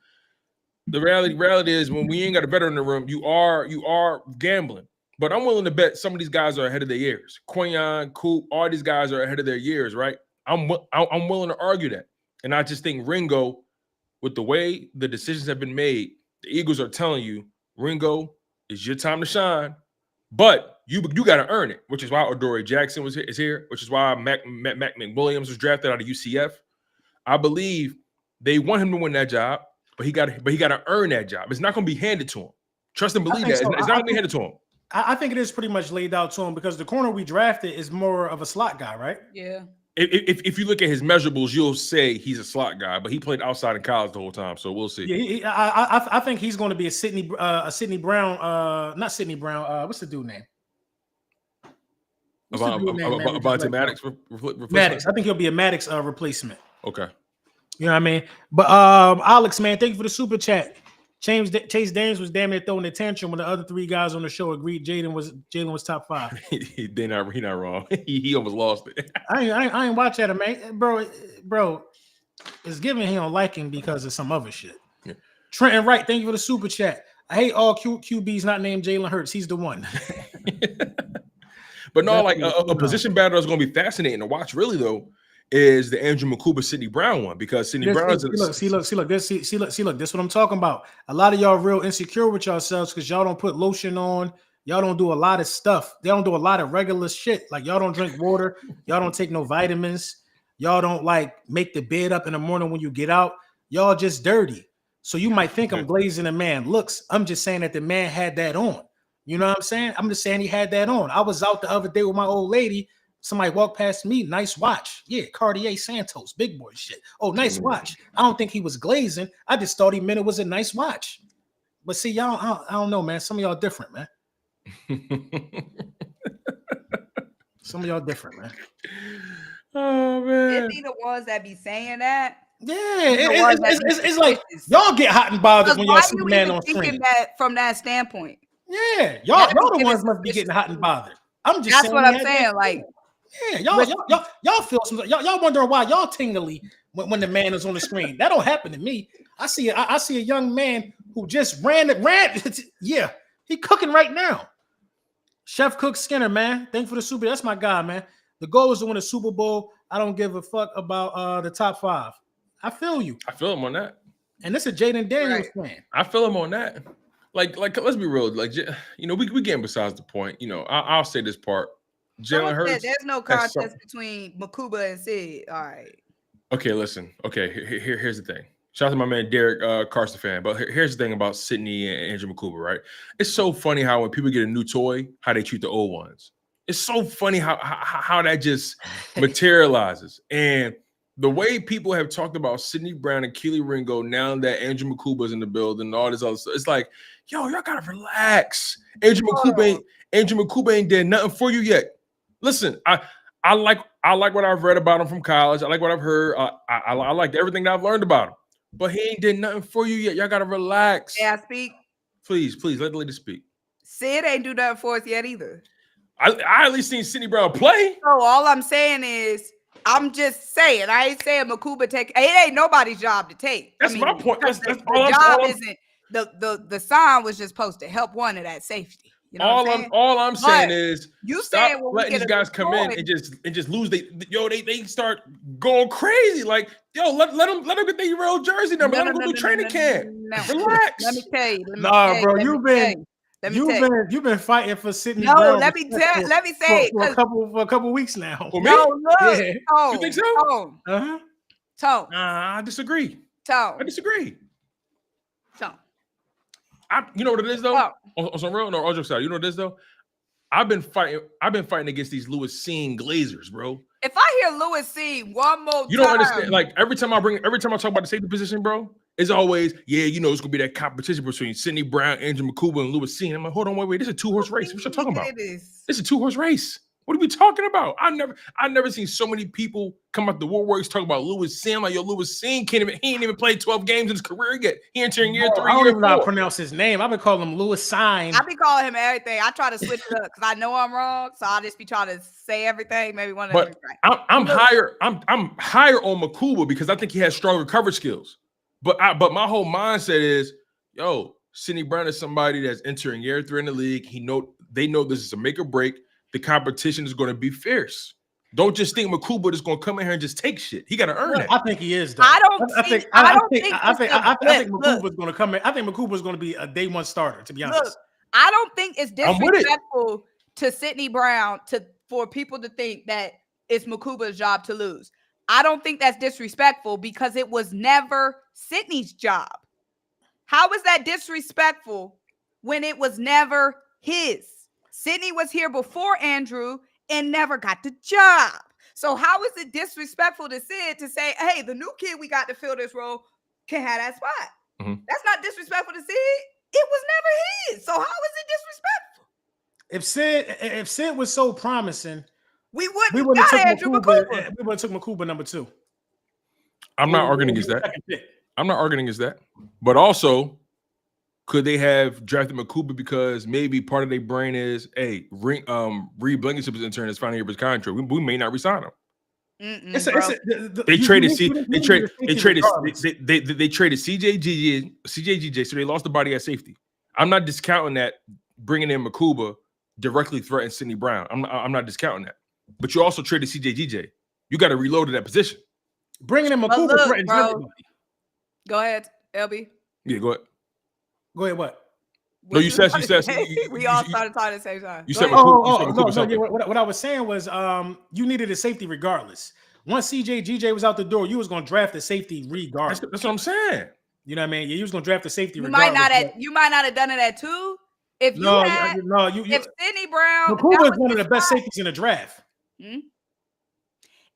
the reality is when we ain't got a veteran in the room, you are gambling. But I'm willing to bet some of these guys are ahead of their years. Quinyon, Coop, all these guys are ahead of their years, right? I'm willing to argue that. And I just think Ringo, with the way the decisions have been made, the Eagles are telling you, Ringo, it's your time to shine, but you got to earn it, which is why Adoree Jackson is here, which is why Mac McWilliams was drafted out of UCF. I believe they want him to win that job, but he got to earn that job. It's not going to be handed to him. Trust and believe that. So. It's not going to be handed to him. I think it is pretty much laid out to him, because the corner we drafted is more of a slot guy, right? Yeah. If you look at his measurables, you'll say he's a slot guy, but he played outside in college the whole time, so we'll see. Yeah, I think he's going to be a Sidney Brown, not Sidney Brown. What's the dude name? About Maddox. Maddox. I think he'll be a Maddox replacement. Okay. You know what I mean? But Alex, man, thank you for the super chat. Chase Daniels was damn near throwing a tantrum when the other three guys on the show agreed Jalen was top 5. He not wrong. he almost lost it. I ain't watch that, man. Bro, it's giving him liking because of some other shit. Yeah. Trenton Wright, thank you for the super chat. I hate all QBs not named Jalen Hurts. He's the one. But no, like a position battle is going to be fascinating to watch, really, though, is the Andrew McCuba Sidney Brown one, because Sidney Brown is see look, this is what I'm talking about. A lot of y'all real insecure with yourselves because y'all don't put lotion on, y'all don't do a lot of stuff, they don't do a lot of regular shit. Like y'all don't drink water, y'all don't take no vitamins, y'all don't like make the bed up in the morning when you get out, y'all just dirty. So you might think I'm glazing a man looks. I'm just saying that the man had that on. You know what I'm saying? I'm just saying he had that on. I was out the other day with my old lady. Somebody walked past me, nice watch. Yeah, Cartier Santos, big boy shit. Oh, nice watch. I don't think he was glazing. I just thought he meant it was a nice watch. But see, y'all, I don't know, man. Some of y'all different, man. Some of y'all different, man. Oh, man. It be the ones that be saying that. Yeah, it's like y'all get hot and bothered when y'all see the man on screen. That from that standpoint. Yeah, y'all the ones must be getting hot and bothered. I'm just that's what I'm saying. Like, yeah, y'all feel some. Y'all wondering why y'all tingly when the man is on the screen. That don't happen to me. I see a young man who just ran. Yeah, he cooking right now. Chef Cook Skinner, man. Thank you for the super. That's my guy, man. The goal is to win a Super Bowl. I don't give a fuck about the top 5. I feel you. I feel him on that. And this is Jaden Daniels fan. I feel him on that. Like, let's be real. Like, we getting besides the point. I'll say this part. Jalen Hurts. There's no contest between Makuba and Sid. All right. Okay, listen. Okay, here's the thing. Shout out to my man Derek Carson fan. But here's the thing about Sydney and Andrew Makuba, right? It's so funny how when people get a new toy, how they treat the old ones. It's so funny how that just materializes. And the way people have talked about Sidney Brown and Keely Ringo now that Andrew Makuba's in the building and all this other stuff, it's like, y'all gotta relax. Andrew Makuba ain't did nothing for you yet. Listen, I like what I've read about him from college. I like what I've heard. I like everything that I've learned about him. But he ain't did nothing for you yet. Y'all gotta relax. May I speak? Please, let the lady speak. Sid ain't do nothing for us yet either. I at least seen Sidney Brown play. So all I'm saying is, I'm just saying. I ain't saying Makuba take. It ain't nobody's job to take. That's my point. That's the all job I'm isn't. The sign was just supposed to help one of that safety. You know all I'm saying is you stop saying letting these guys come in and just lose. They start going crazy. Like, let them get their real jersey number. Let them go to training camp. Relax. Let me tell you. Bro, you've been fighting for Sidney Brown. No, let me say for a couple weeks now. No, look. Yeah. Tone, you think so? Tone. Nah, I disagree. Tone. You know what it is though? On some real, no, all jokes aside. You know what it is though? I've been fighting against these Lewis Seen Glazers, bro. If I hear Lewis Seen one more time, you don't understand. Like every time I talk about the safety position, bro, it's always, it's gonna be that competition between Sidney Brown, Andrew Makuba, and Lewis Seen. I'm like, hold on, wait, this is a 2-horse race. What you talking about? This is a 2-horse race. What are we talking about? I never seen so many people come out the woodworks talking about Lewis Seen. Like, Lewis Seen he ain't even played 12 games in his career yet. He entering year 3. I don't even know how to pronounce his name. I've been calling him Lewis Sine. I be calling him everything. I try to switch it up because I know I'm wrong, so I just be trying to say everything. Maybe one of them. Right. I'm higher on Makuba because I think he has stronger coverage skills. But my whole mindset is, Sidney Brown is somebody that's entering year 3 in the league. They know this is a make or break. The competition is going to be fierce. Don't just think Makuba is going to come in here and just take shit. He got to earn it. I think he is. Though. I think Makuba is going to come in. I think Makuba is going to be a day 1 starter. To be honest, look, I don't think it's disrespectful to Sidney Brown for people to think that it's Makuba's job to lose. I don't think that's disrespectful because it was never Sidney's job. How is that disrespectful when it was never his? Sidney was here before Andrew and never got the job. So how is it disrespectful to Sid to say, hey, the new kid we got to fill this role can have that spot? Mm-hmm. That's not disrespectful to Sid. It was never his. So how is it disrespectful? If Sid was so promising, we wouldn't have took Andrew Makuba. We would have took Makuba number 2. I'm not arguing against that. But also, could they have drafted Makuba because maybe part of their brain is, hey, Reed Blankenship's intern is final year of his contract. We may not resign him. They traded CJGJ, so they lost the body at safety. I'm not discounting that bringing in Makuba directly threatened Sidney Brown. I'm not discounting that. But you also traded CJGJ. You got to reload at that position. Bringing in Makuba threatens everybody. Go ahead, LB. Yeah, go ahead. Go ahead, what? No, you said we all started talking at the same time. You said what I was saying was you needed a safety regardless. Once CJGJ was out the door, you was going to draft a safety regardless. That's what I'm saying. You know what I mean? You was going to draft a safety regardless. You might not have done it at 2. If Sidney Brown, Makuba is one of the best safeties in the draft. Hmm?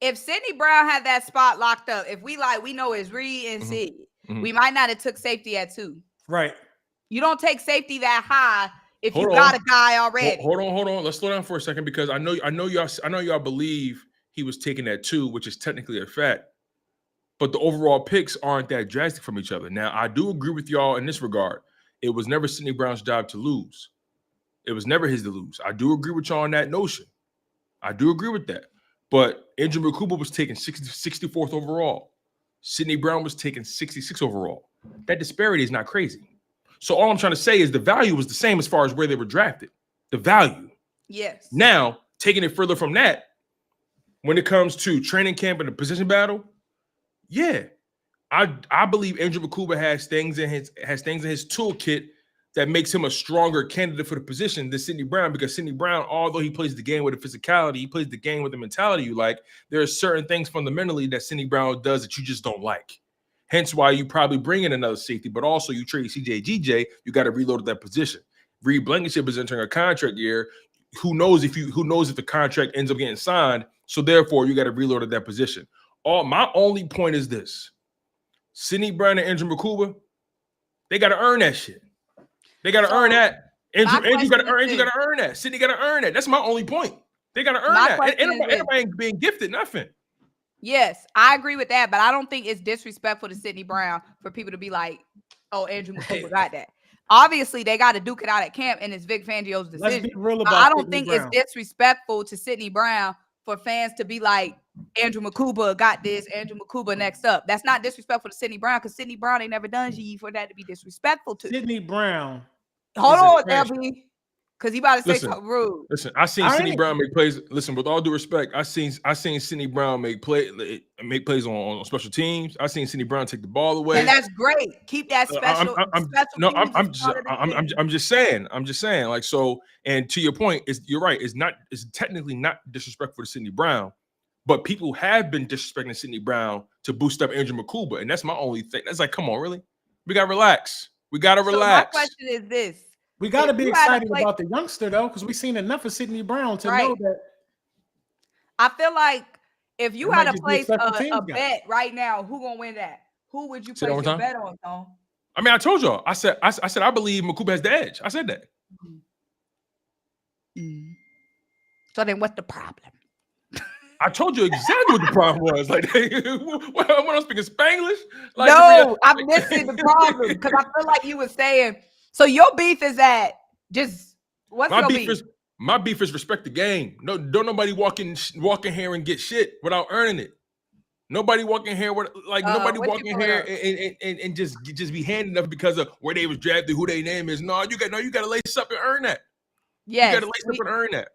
If Sidney Brown had that spot locked up, if we know it's Reed and Sid, we might not have took safety at 2. Right. You don't take safety that high if you got a guy already. Hold on. Let's slow down for a second because I know y'all believe he was taking that 2, which is technically a fact. But the overall picks aren't that drastic from each other. Now, I do agree with y'all in this regard. It was never Sidney Brown's job to lose. It was never his to lose. I do agree with y'all on that notion. I do agree with that. But Andrew Makuba was taken 64th overall. Sidney Brown was taken 66 overall. That disparity is not crazy. So all I'm trying to say is the value was the same as far as where they were drafted. The value. Yes. Now, taking it further from that, when it comes to training camp and the position battle, yeah, I believe Andrew Makuba has things in his toolkit that makes him a stronger candidate for the position than Sidney Brown, because Sidney Brown, although he plays the game with the physicality, he plays the game with the mentality you like. There are certain things fundamentally that Sidney Brown does that you just don't like. Hence why you probably bring in another safety, but also you trade CJ GJ, you got to reload at that position. Reed Blankenship is entering a contract year. Who knows if the contract ends up getting signed? So therefore, you got to reload at that position. My only point is this: Sidney Brown and Andrew Makuba, they got to earn that shit. They got to earn that. Andrew got to earn that. Sidney got to earn that. That's my only point. They got to earn that. Anybody ain't being gifted nothing. Yes, I agree with that, but I don't think it's disrespectful to Sidney Brown for people to be like, "Oh, Andrew Makuba got that." Obviously, they got to duke it out at camp, and it's Vic Fangio's decision. Let's be real about I don't Sidney think Brown. it's disrespectful to Sidney Brown for fans to be like, Andrew Makuba got this, Andrew Makuba next up. That's not disrespectful to Sidney Brown, because Sidney Brown ain't never done G for that to be disrespectful to. Sidney Brown. Hold on, LB, because he about to say something rude. Listen, I seen Sidney Brown make plays. Listen, with all due respect, I seen Sidney Brown make plays on special teams. I seen Sidney Brown take the ball away, and that's great. Keep that special. I'm just saying. Like, so, and to your point, you're right. It's technically not disrespectful to Sidney Brown, but people have been disrespecting Sidney Brown to boost up Andrew Makuba, and that's my only thing. That's like, come on, really? We gotta relax. We gotta relax. My question is this. We got to be excited about the youngster, though, because we've seen enough of Sidney Brown to know that. I feel like if you had to place a bet right now, who gonna win that? Who would you place your bet on, Tom? I mean, I told y'all. I said I believe Makuba has the edge. I said that. So then, what's the problem? I told you exactly what the problem was. Like, what I'm speaking Spanglish? Like, no, I'm missing the problem, because I feel like you were saying. So your beef is that just what's your beef? My beef is respect the game. No, don't nobody walk in here and get shit without earning it. Nobody walk in here nobody walk in here and just be handing up because of where they was drafted, who their name is. No, you got to lace up and earn that. Yes, you got to lace up and earn that.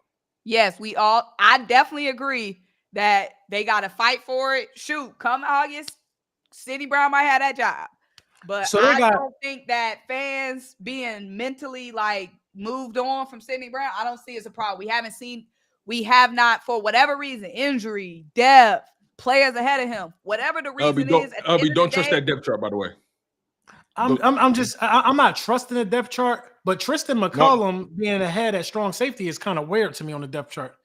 Yes, I definitely agree that they got to fight for it. Shoot, come August, Sidney Brown might have that job. But so I don't think that fans being mentally like moved on from Sidney Brown, I don't see as a problem. We have not, for whatever reason, injury, depth, players ahead of him, whatever the reason is. Don't trust that depth chart, by the way. I'm not trusting the depth chart, but Tristan McCollum being ahead at strong safety is kind of weird to me on the depth chart.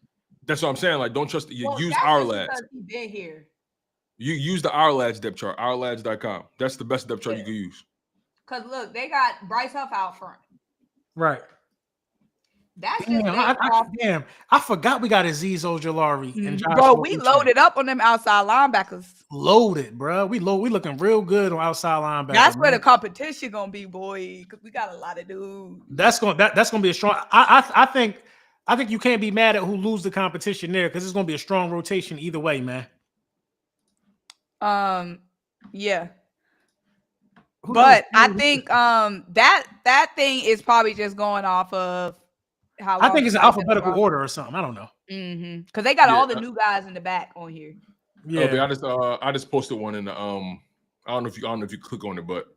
That's what I'm saying. Like, don't trust it. Use our lads. He been here. You use the Our Lads depth chart, ourlads.com. That's the best depth chart you can use. Because look, they got Bryce Huff out front. Right. That's damn. I forgot we got Azeez Ojulari and Josh. Bro, we loaded up on them outside linebackers. Loaded, bro. We looking real good on outside linebackers. That's where the competition gonna be, boy. Because we got a lot of dudes. That's gonna be a strong. I think you can't be mad at who lose the competition there, because it's gonna be a strong rotation either way, man. Yeah. But I think that thing is probably just going off of how I think it's an alphabetical order or something. I don't know. Because they got all the new guys in the back on here. Yeah, I just posted one in the I don't know if you click on it, but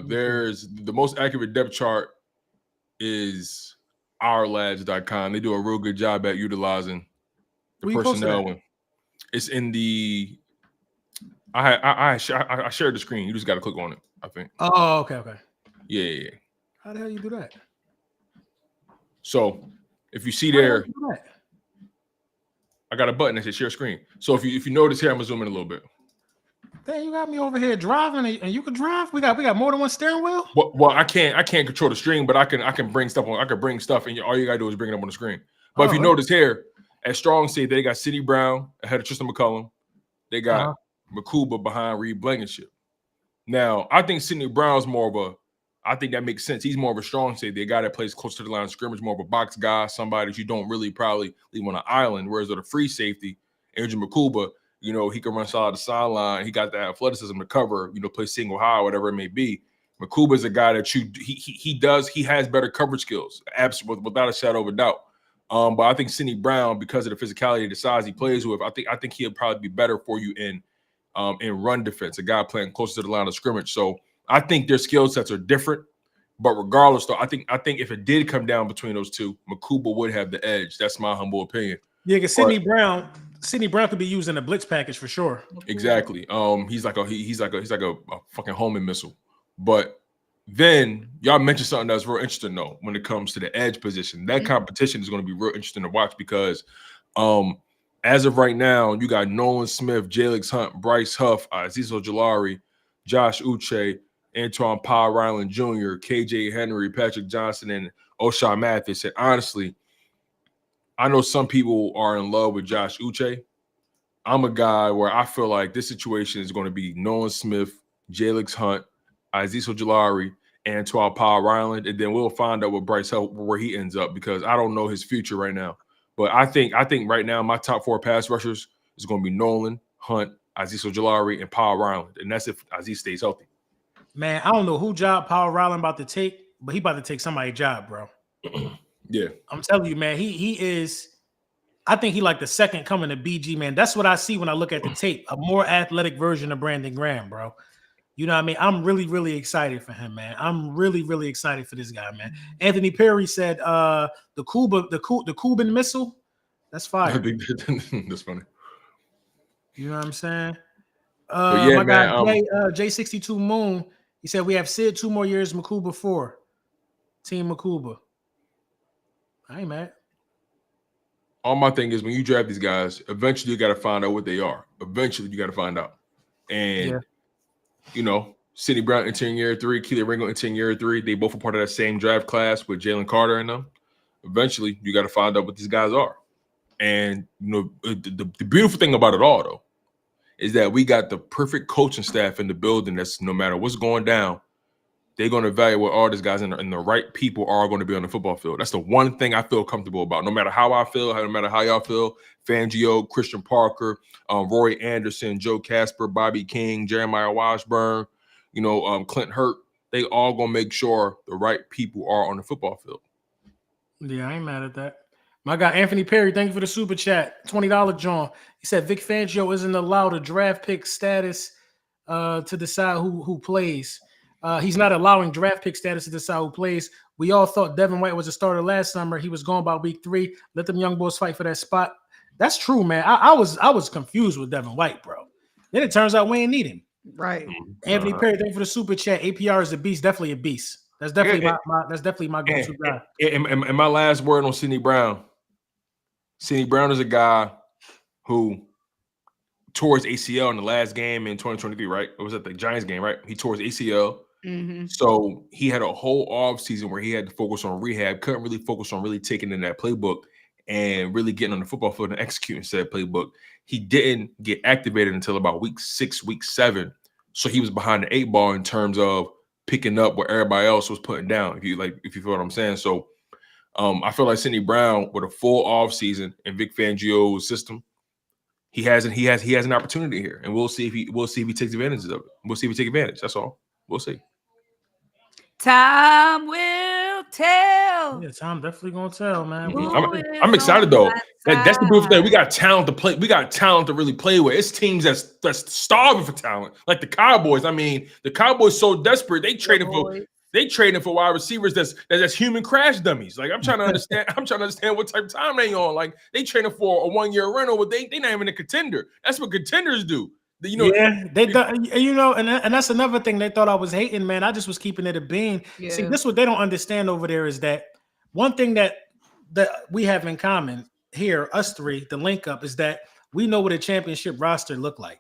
there's the most accurate depth chart is ourlads.com. They do a real good job at utilizing the personnel. It's in the I shared the screen. You just got to click on it, I think. Oh, okay. Yeah. How the hell you do that? So if you see there, I got a button that says share screen. So if you notice here, I'm gonna zoom in a little bit. Dang, you got me over here driving, and you can drive. We got more than one steering wheel. Well, I can't control the stream, but I can bring stuff on. I can bring stuff, and all you gotta do is bring it up on the screen. But if you notice here, at strong safety, they got Sidney Brown ahead of Tristan McCullum. They got Makuba behind Reed Blankenship. Now, I think Sidney Brown's I think that makes sense. He's more of a strong safety, a guy that plays close to the line of scrimmage, more of a box guy, somebody that you don't really probably leave on an island. Whereas with a free safety, Andrew Makuba, he can run side to sideline. He got the athleticism to cover, play single high, whatever it may be. Makuba is a guy that he has better coverage skills, absolutely, without a shadow of a doubt. But I think Sidney Brown, because of the physicality, the size he plays with, I think he'll probably be better for you in in run defense, a guy playing closer to the line of scrimmage. So I think their skill sets are different. But regardless, though, I think if it did come down between those two, Makuba would have the edge. That's my humble opinion. Yeah, because Sidney Brown could be used in a blitz package for sure. Exactly. He's like a fucking homing missile. But then y'all mentioned something that's real interesting though when it comes to the edge position. That competition is going to be real interesting to watch because as of right now, you got Nolan Smith, Jalix Hunt, Bryce Huff, Azeez Ojulari, Josh Uche, Antoine Powell Ryland Jr., KJ Henry, Patrick Johnson, and O'Shawn Mathis. And honestly, I know some people are in love with Josh Uche. I'm a guy where I feel like this situation is going to be Nolan Smith, Jalix Hunt, Azeez Ojulari, Antoine Powell Ryland, and then we'll find out with Bryce Huff where he ends up because I don't know his future right now. But I think right now my top 4 pass rushers is going to be Nolan, Hunt, Azeez Ojulari, and Powell Ryland, and that's if Azeez stays healthy. Man, I don't know who job Powell Ryland about to take, but he about to take somebody's job, bro. Yeah. I'm telling you, man, he is – I think he like the second coming to BG, man. That's what I see when I look at the tape, a more athletic version of Brandon Graham, bro. You know what I mean? I'm really, really excited for him, man. I'm really, really excited for this guy, man. Anthony Perry said the Cuban missile, that's fire. That's funny. You know what I'm saying? Yeah, my man, guy J62 Moon, he said we have Sid 2 more years, Makuba 4. Team Makuba. I ain't mad. All my thing is when you draft these guys, eventually you got to find out what they are. Eventually you got to find out. And, you know, Sidney Brown entering year 3, Keely Ringo entering year 3. They both are part of that same draft class with Jalen Carter in them. Eventually you got to find out what these guys are. And, you know, the beautiful thing about it all, though, is that we got the perfect coaching staff in the building that's no matter what's going down, they're going to evaluate all these guys and the right people are going to be on the football field. That's the one thing I feel comfortable about. No matter how I feel, no matter how y'all feel, Fangio, Christian Parker, Roy Anderson, Joe Casper, Bobby King, Jeremiah Washburn, you know, Clint Hurt, they all going to make sure the right people are on the football field. Yeah, I ain't mad at that. My guy Anthony Perry, thank you for the super chat. $20 John. He said Vic Fangio isn't allowed a draft pick status to decide who plays. He's not allowing draft pick status to decide who plays. We all thought Devin White was a starter last summer. He was gone by week 3. Let them young boys fight for that spot. That's true, man. I was confused with Devin White, bro. Then it turns out we ain't need him. Right. Anthony Perry, thank you for the super chat. APR is a beast, definitely a beast. That's definitely my go-to guy. And my last word on Sidney Brown. Sidney Brown is a guy who tore his ACL in the last game in 2023, right? It was at the Giants game, right? He tore his ACL. Mm-hmm. So he had a whole off season where he had to focus on rehab, couldn't really focus on really taking in that playbook and really getting on the football field and executing said playbook. He didn't get activated until about week 6, week 7. So he was behind the 8 ball in terms of picking up what everybody else was putting down, if you feel what I'm saying. So I feel like Sidney Brown with a full off season in Vic Fangio's system, he has an opportunity here, and we'll see if he takes advantage of it. We'll see if he takes advantage. That's all. We'll see. Time will tell. Yeah, time definitely gonna tell, man. I'm excited though. That's the beautiful thing. We got talent to play. We got talent to really play with. It's teams that's starving for talent, like the Cowboys. I mean, the Cowboys so desperate they traded for wide receivers that's human crash dummies. Like I'm trying to understand what type of time they on. Like they trading for a 1-year rental, but they not even a contender. That's what contenders do. They and that's another thing they thought I was hating, man. I just was keeping it a bean. Yeah. See, this is what they don't understand over there is that one thing that we have in common here, us three, the Linc Up, is that we know what a championship roster look like.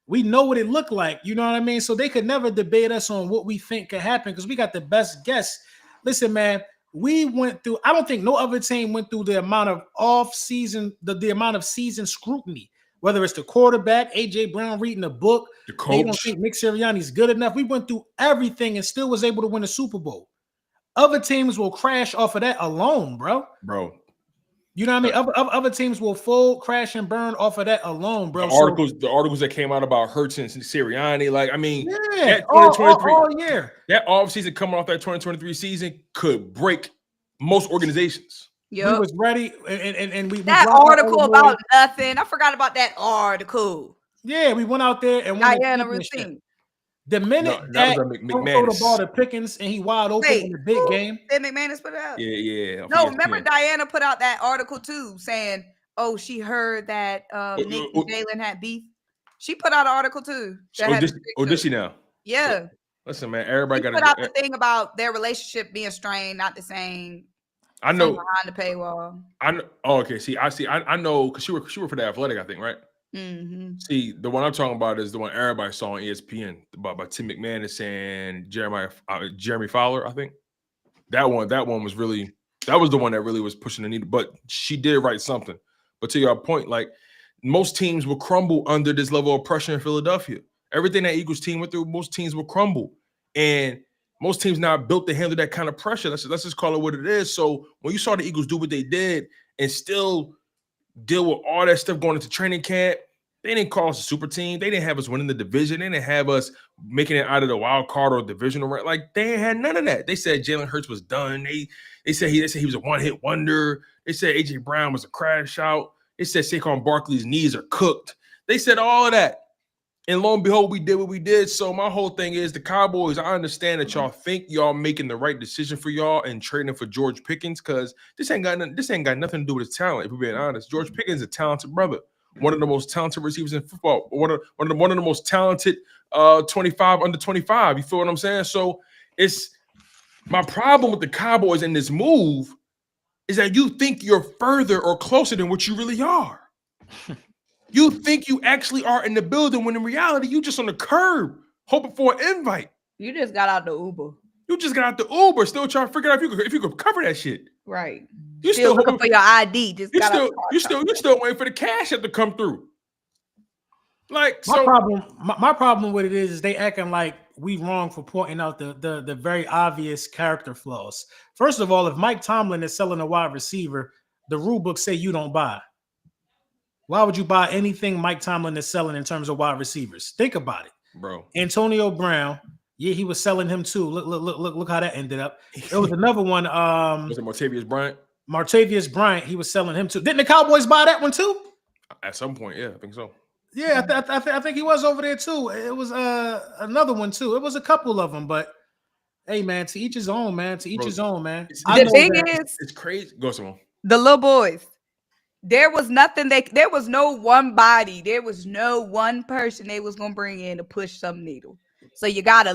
We know what it looked like, you know what I mean? So they could never debate us on what we think could happen because we got the best guess. Listen, man, we went through, I don't think no other team went through the amount of off-season, the amount of season scrutiny, whether it's the quarterback, A.J. Brown reading a book, the coach. They don't think Nick Sirianni's good enough. We went through everything and still was able to win a Super Bowl. Other teams will crash off of that alone, bro. You know what I mean? Other teams will fold, crash, and burn off of that alone, bro. The articles that came out about Hurts and Sirianni, like, I mean, that 2023 all year. That offseason coming off that 2023 season could break most organizations. Yep. We was ready, and we that article about nothing. I forgot about that article. Yeah, we went out there and won Diana the championship. routine. The minute that that was don't throw the ball to Pickens and he wide open in the big game. Did McManus put it out? Yeah. No, remember Diana put out that article too, saying, "Oh, she heard that Nick and Jalen had beef." She put out an article too. Did she now? Yeah. Listen, man, everybody got to put out the thing about their relationship being strained, not the same. I know behind the paywall. I know. Oh, okay. See, I know because she worked for the Athletic, I think, right? Mm-hmm. See, the one I'm talking about is the one everybody saw on ESPN about Tim McManus and Jeremy Fowler. I think that one was really the one that really was pushing the needle. But she did write something. But to your point, like most teams will crumble under this level of pressure in Philadelphia. Everything that Eagles team went through, most teams will crumble, and most teams not built to handle that kind of pressure. Let's just call it what it is. So when you saw the Eagles do what they did and still deal with all that stuff going into training camp, they didn't call us a super team. They didn't have us winning the division. They didn't have us making it out of the wild card or divisional rank. Like they ain't had none of that. They said Jalen Hurts was done. They said he was a one-hit wonder. They said AJ Brown was a crash out. They said Saquon Barkley's knees are cooked. They said all of that. And lo and behold, we did what we did. So my whole thing is the Cowboys, I understand that y'all think y'all making the right decision for y'all and trading for George Pickens, because this ain't got nothing to do with his talent, if we're being honest. George Pickens is a talented brother. One of the most talented receivers in football. One of the most talented 25 under 25. You feel what I'm saying? So it's my problem with the Cowboys in this move is that you think you're further or closer than what you really are. You think you actually are in the building when in reality you just on the curb hoping for an invite. You just got out the Uber. You just got out the Uber, still trying to figure out if you could cover that shit. Right. You still looking for your ID. You're still waiting for the cash to come through. Like my problem with it is they acting like we wrong for pointing out the very obvious character flaws. First of all, if Mike Tomlin is selling a wide receiver, the rule books say you don't buy. Why would you buy anything Mike Tomlin is selling in terms of wide receivers? Think about it, bro. Antonio Brown, yeah, he was selling him too. Look how that ended up. There was another one. Was it Martavius Bryant? Martavius Bryant, he was selling him too. Didn't the Cowboys buy that one too? At some point, yeah, I think so. Yeah, I think he was over there too. It was another one too. It was a couple of them, but hey, man, to each his own, man. To each his own, man. The thing is, it's crazy. Go, Symone. The little boys. There was nothing there was no one body. There was no one person they was going to bring in to push some needle. So you got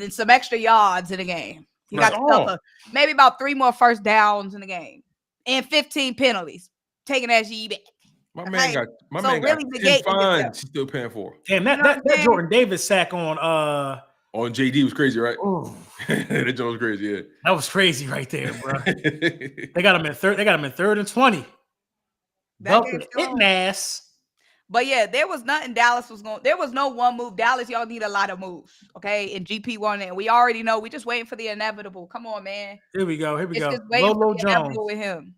some extra yards in the game. You got maybe about 3 more first downs in the game and 15 penalties. Taking that G back. My man got 10 fines he's still paying for. Damn, that Jordan Davis sack on JD was crazy, right? That joke was crazy, yeah. That was crazy right there, bro. They got him in third and 20. Ass. But yeah, there was nothing Dallas was going. There was no one move. Dallas, y'all need a lot of moves, okay? And GP won it. We already know. We just waiting for the inevitable. Come on, man. Here we go. Just Lolo Jones with him.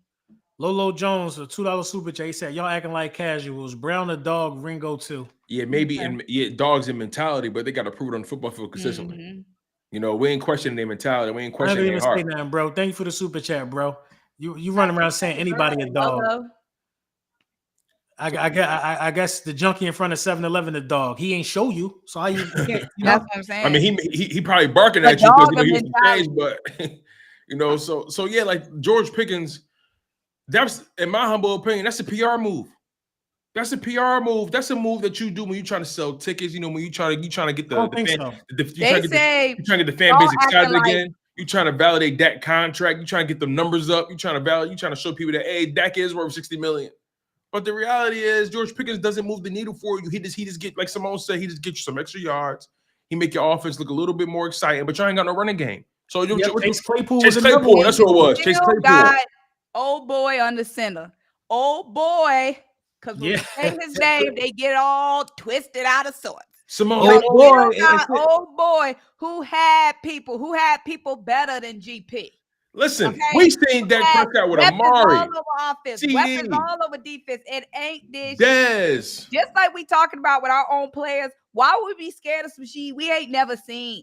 Lolo Jones, a $2 super chat. He said, "Y'all acting like casuals. Brown the dog, Ringo too." Yeah, maybe dogs in mentality, but they got to prove it on the football field consistently. Mm-hmm. You know, we ain't questioning their mentality. We ain't questioning their heart. Nothing, bro. Thank you for the super chat, bro. You running around saying anybody a dog. I guess the junkie in front of 7-Eleven a dog. He ain't show you, so how you can't, you know? That's what I'm saying. I mean, he probably barking at you because he was engaged, but you know, so yeah, like George Pickens, that's in my humble opinion, that's a PR move. That's a PR move. That's a move that you do when you're trying to sell tickets. You know, when you trying to get the fan base excited again. You trying to validate that contract. You trying to get the numbers up. You trying to show people that hey, Dak is worth $60 million. But the reality is, George Pickens doesn't move the needle for you. He just get, like Symone said, he just get you some extra yards. He make your offense look a little bit more exciting, but you ain't got no running game. So Chase Claypool, that's what it was. Chase Claypool. Got old boy on the center. Old boy, because when we say his name, they get all twisted out of sorts. Symone, old boy who had people better than GP. Listen, we seen Dak Prescott with Amari. All over offense, weapons all over defense. It ain't this. Yes. Just like we talking about with our own players, why would we be scared of some shit we ain't never seen?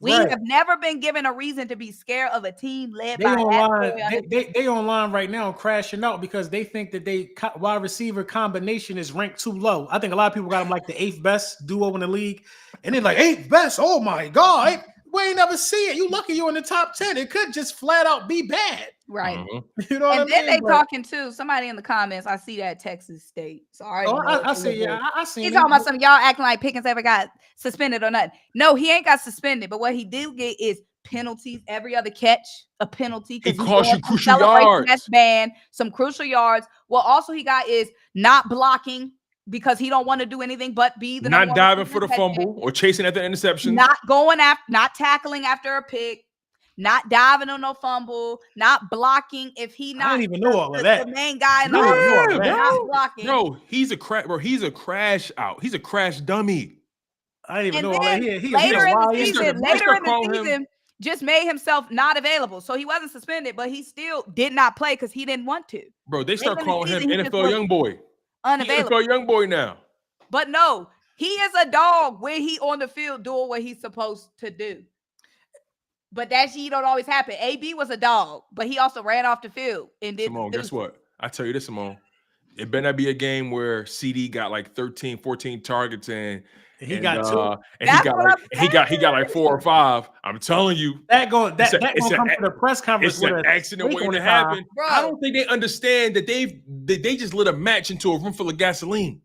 We have never been given a reason to be scared of a team led by online. They online right now crashing out because they think that they wide receiver combination is ranked too low. I think a lot of people got them like the 8th best duo in the league, and they're like 8th best. Oh my god, we ain't never see it. You lucky you're in the top 10. It could just flat out be bad. Right. You know what I mean? And then they talking too. Somebody in the comments, I see that Texas State. Sorry. I see. Yeah, I see. He's talking about some y'all acting like Pickens ever got suspended or nothing. No, he ain't got suspended. But what he did get is penalties. Every other catch, a penalty. It cost you crucial yards. That's banned. Some crucial yards. What also he got is not blocking because he don't want to do anything but be the not diving for the fumble or chasing after interception. Not going after, not tackling after a pick. Not diving on no fumble, not blocking. If he not, I didn't even know all of that. The main guy in the offense, not blocking. Bro, he's a crash out. He's a crash dummy. I didn't even know all that. Later in the season, just made himself not available, so he wasn't suspended, but he still did not play because he didn't want to. Bro, they start calling him NFL young boy. Unavailable. NFL young boy now. But no, he is a dog when he on the field doing what he's supposed to do. But that shit don't always happen. AB was a dog, but he also ran off the field and did. Symone, guess what? I tell you this, Symone. It better not be a game where CD got like 13, 14 targets and he got 2. And he got like 4 or 5. I'm telling you, that gonna come to the press conference. It's an accident waiting to happen. I don't think they understand that they just lit a match into a room full of gasoline.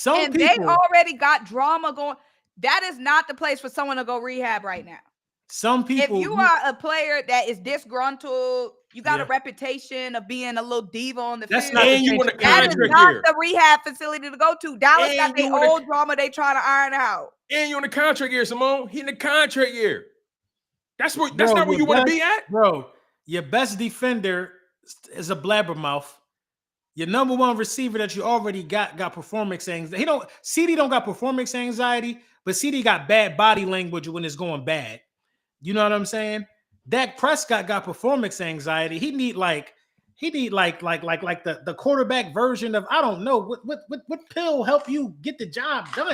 They already got drama going. That is not the place for someone to go rehab right now. Some people, if you are a player that is disgruntled, you got a reputation of being a little diva on the field. That is not the rehab facility to go to. Dallas got their old drama they trying to iron out. And you're in the contract year, Symone. He in the contract year. That's not where you want to be at, bro. Your best defender is a blabbermouth. Your number one receiver that you already got performance anxiety. CD don't got performance anxiety, but CD got bad body language when it's going bad. You know what I'm saying? Dak Prescott got performance anxiety. He need the quarterback version of, I don't know what pill help you get the job done.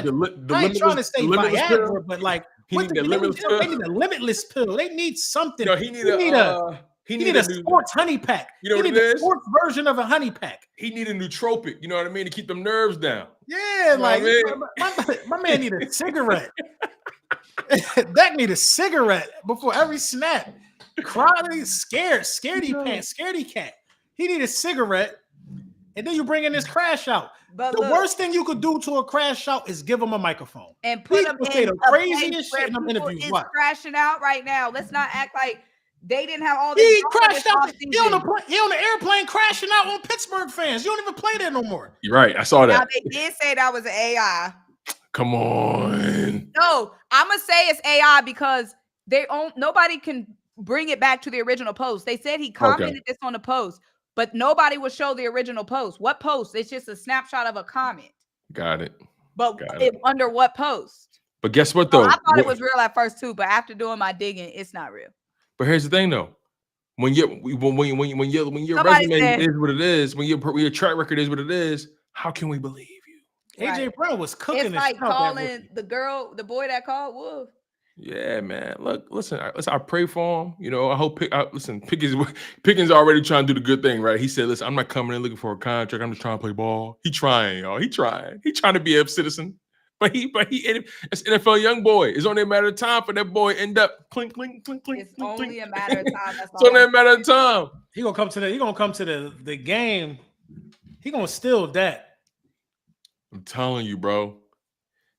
I ain't trying to say Viagra, but like they need a limitless pill. They need something. No, he need a sports honey pack. You know what it is? Sports version of a honey pack. He need a nootropic. You know what I mean, to keep them nerves down. Yeah, my man need a cigarette. Dak need a cigarette before every snap. Crying, scaredy cat. He need a cigarette, and then you bring in this crash out. But the worst thing you could do to a crash out is give him a microphone and put him in the craziest shit in them interviews. Is crashing out right now. Let's not act like they didn't have all this. He crashed out. He on the airplane crashing out on Pittsburgh fans. You don't even play there no more. You're right. I saw that. Now, they did say that was an AI. Come on. No, I'm gonna say it's AI because nobody can bring it back to the original post. They said he commented this on the post, but nobody will show the original post. What post? It's just a snapshot of a comment. Got it. But under what post? But guess what though? I thought it was real at first too, but after doing my digging, it's not real. But here's the thing though. When your resume is what it is, when your track record is what it is, how can we believe? AJ Brown was cooking. It's like calling the boy that called Wolf. Yeah, man. Look, listen. I pray for him. You know, I hope. Pickens already trying to do the good thing, right? He said, "Listen, I'm not coming in looking for a contract. I'm just trying to play ball." He trying, y'all. He trying. He trying to be a citizen. But it's NFL young boy. It's only a matter of time for that boy end up clink, clink, clink, clink. It's only a matter of time. It's only a matter of time. He gonna come to the game. He gonna steal that. I'm telling you, bro.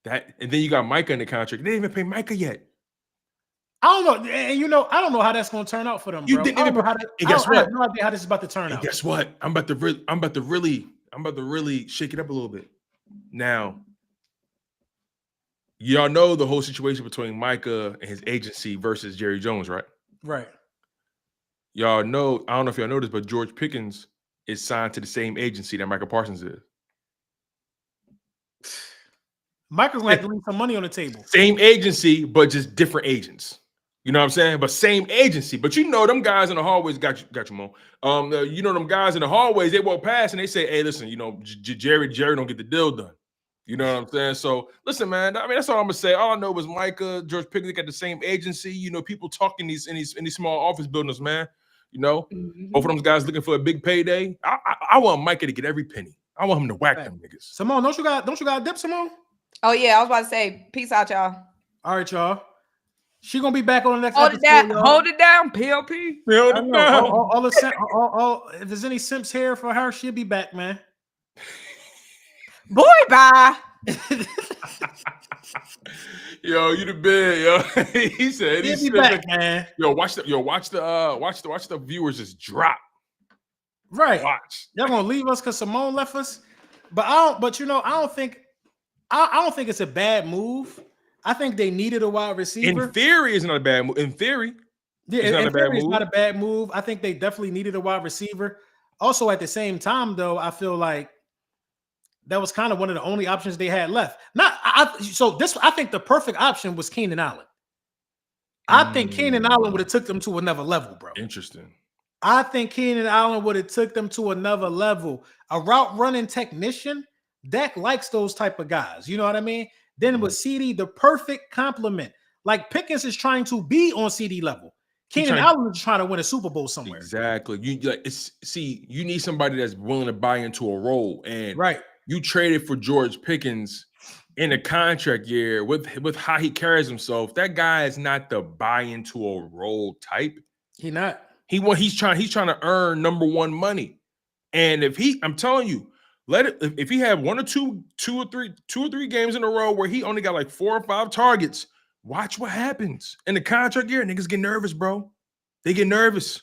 And then you got Micah in the contract. They didn't even pay Micah yet. I don't know. And I don't know how that's going to turn out for them, bro. I have no idea how this is about to turn out. Guess what? I'm about to really shake it up a little bit. Now, y'all know the whole situation between Micah and his agency versus Jerry Jones, right? Right. Y'all know, I don't know if y'all noticed, but George Pickens is signed to the same agency that Micah Parsons is. Michael's going to have to leave some money on the table. Same agency, but just different agents. You know what I'm saying? But same agency. But you know them guys in the hallways got you, Mo. You know them guys in the hallways, they walk past and they say, "Hey, listen, Jerry don't get the deal done." You know what I'm saying? So listen, man. I mean, that's all I'm gonna say. All I know was Micah, George Pickens got the same agency. You know, people talking in these small office buildings, man. You know, both of them guys looking for a big payday. I want Micah to get every penny. I want him to whack them niggas. Symone, don't you got a dip, Symone? Oh yeah, I was about to say, peace out, y'all. All right, y'all. She gonna be back on the next hold episode. Hold it down, PLP. Hold it down. All if there's any simps here for her, she'll be back, man. Boy, bye. Yo, you the big, yo. He said he'll be back, man. Yo, watch the viewers just drop. Right. Watch. Y'all gonna leave us because Symone left us. But I don't think it's a bad move. I think they needed a wide receiver. In theory, it's not a bad move. In theory, it's not a bad move. I think they definitely needed a wide receiver. Also, at the same time, though, I feel like that was kind of one of the only options they had left. I think the perfect option was Keenan Allen. I think Keenan Allen would have took them to another level, bro. Interesting. I think Keenan Allen would have took them to another level. A route running technician, Dak likes those type of guys. You know what I mean? Then with CD, the perfect complement. Like Pickens is trying to be on CD level. Keenan Allen is trying to win a Super Bowl somewhere. Exactly. You need somebody that's willing to buy into a role. And right. You traded for George Pickens in a contract year with how he carries himself. That guy is not the buy into a role type. He's not. He's trying to earn number one money. And I'm telling you, if he had two or three games in a row where he only got like 4 or 5 targets, watch what happens. In the contract year, niggas get nervous, bro. They get nervous.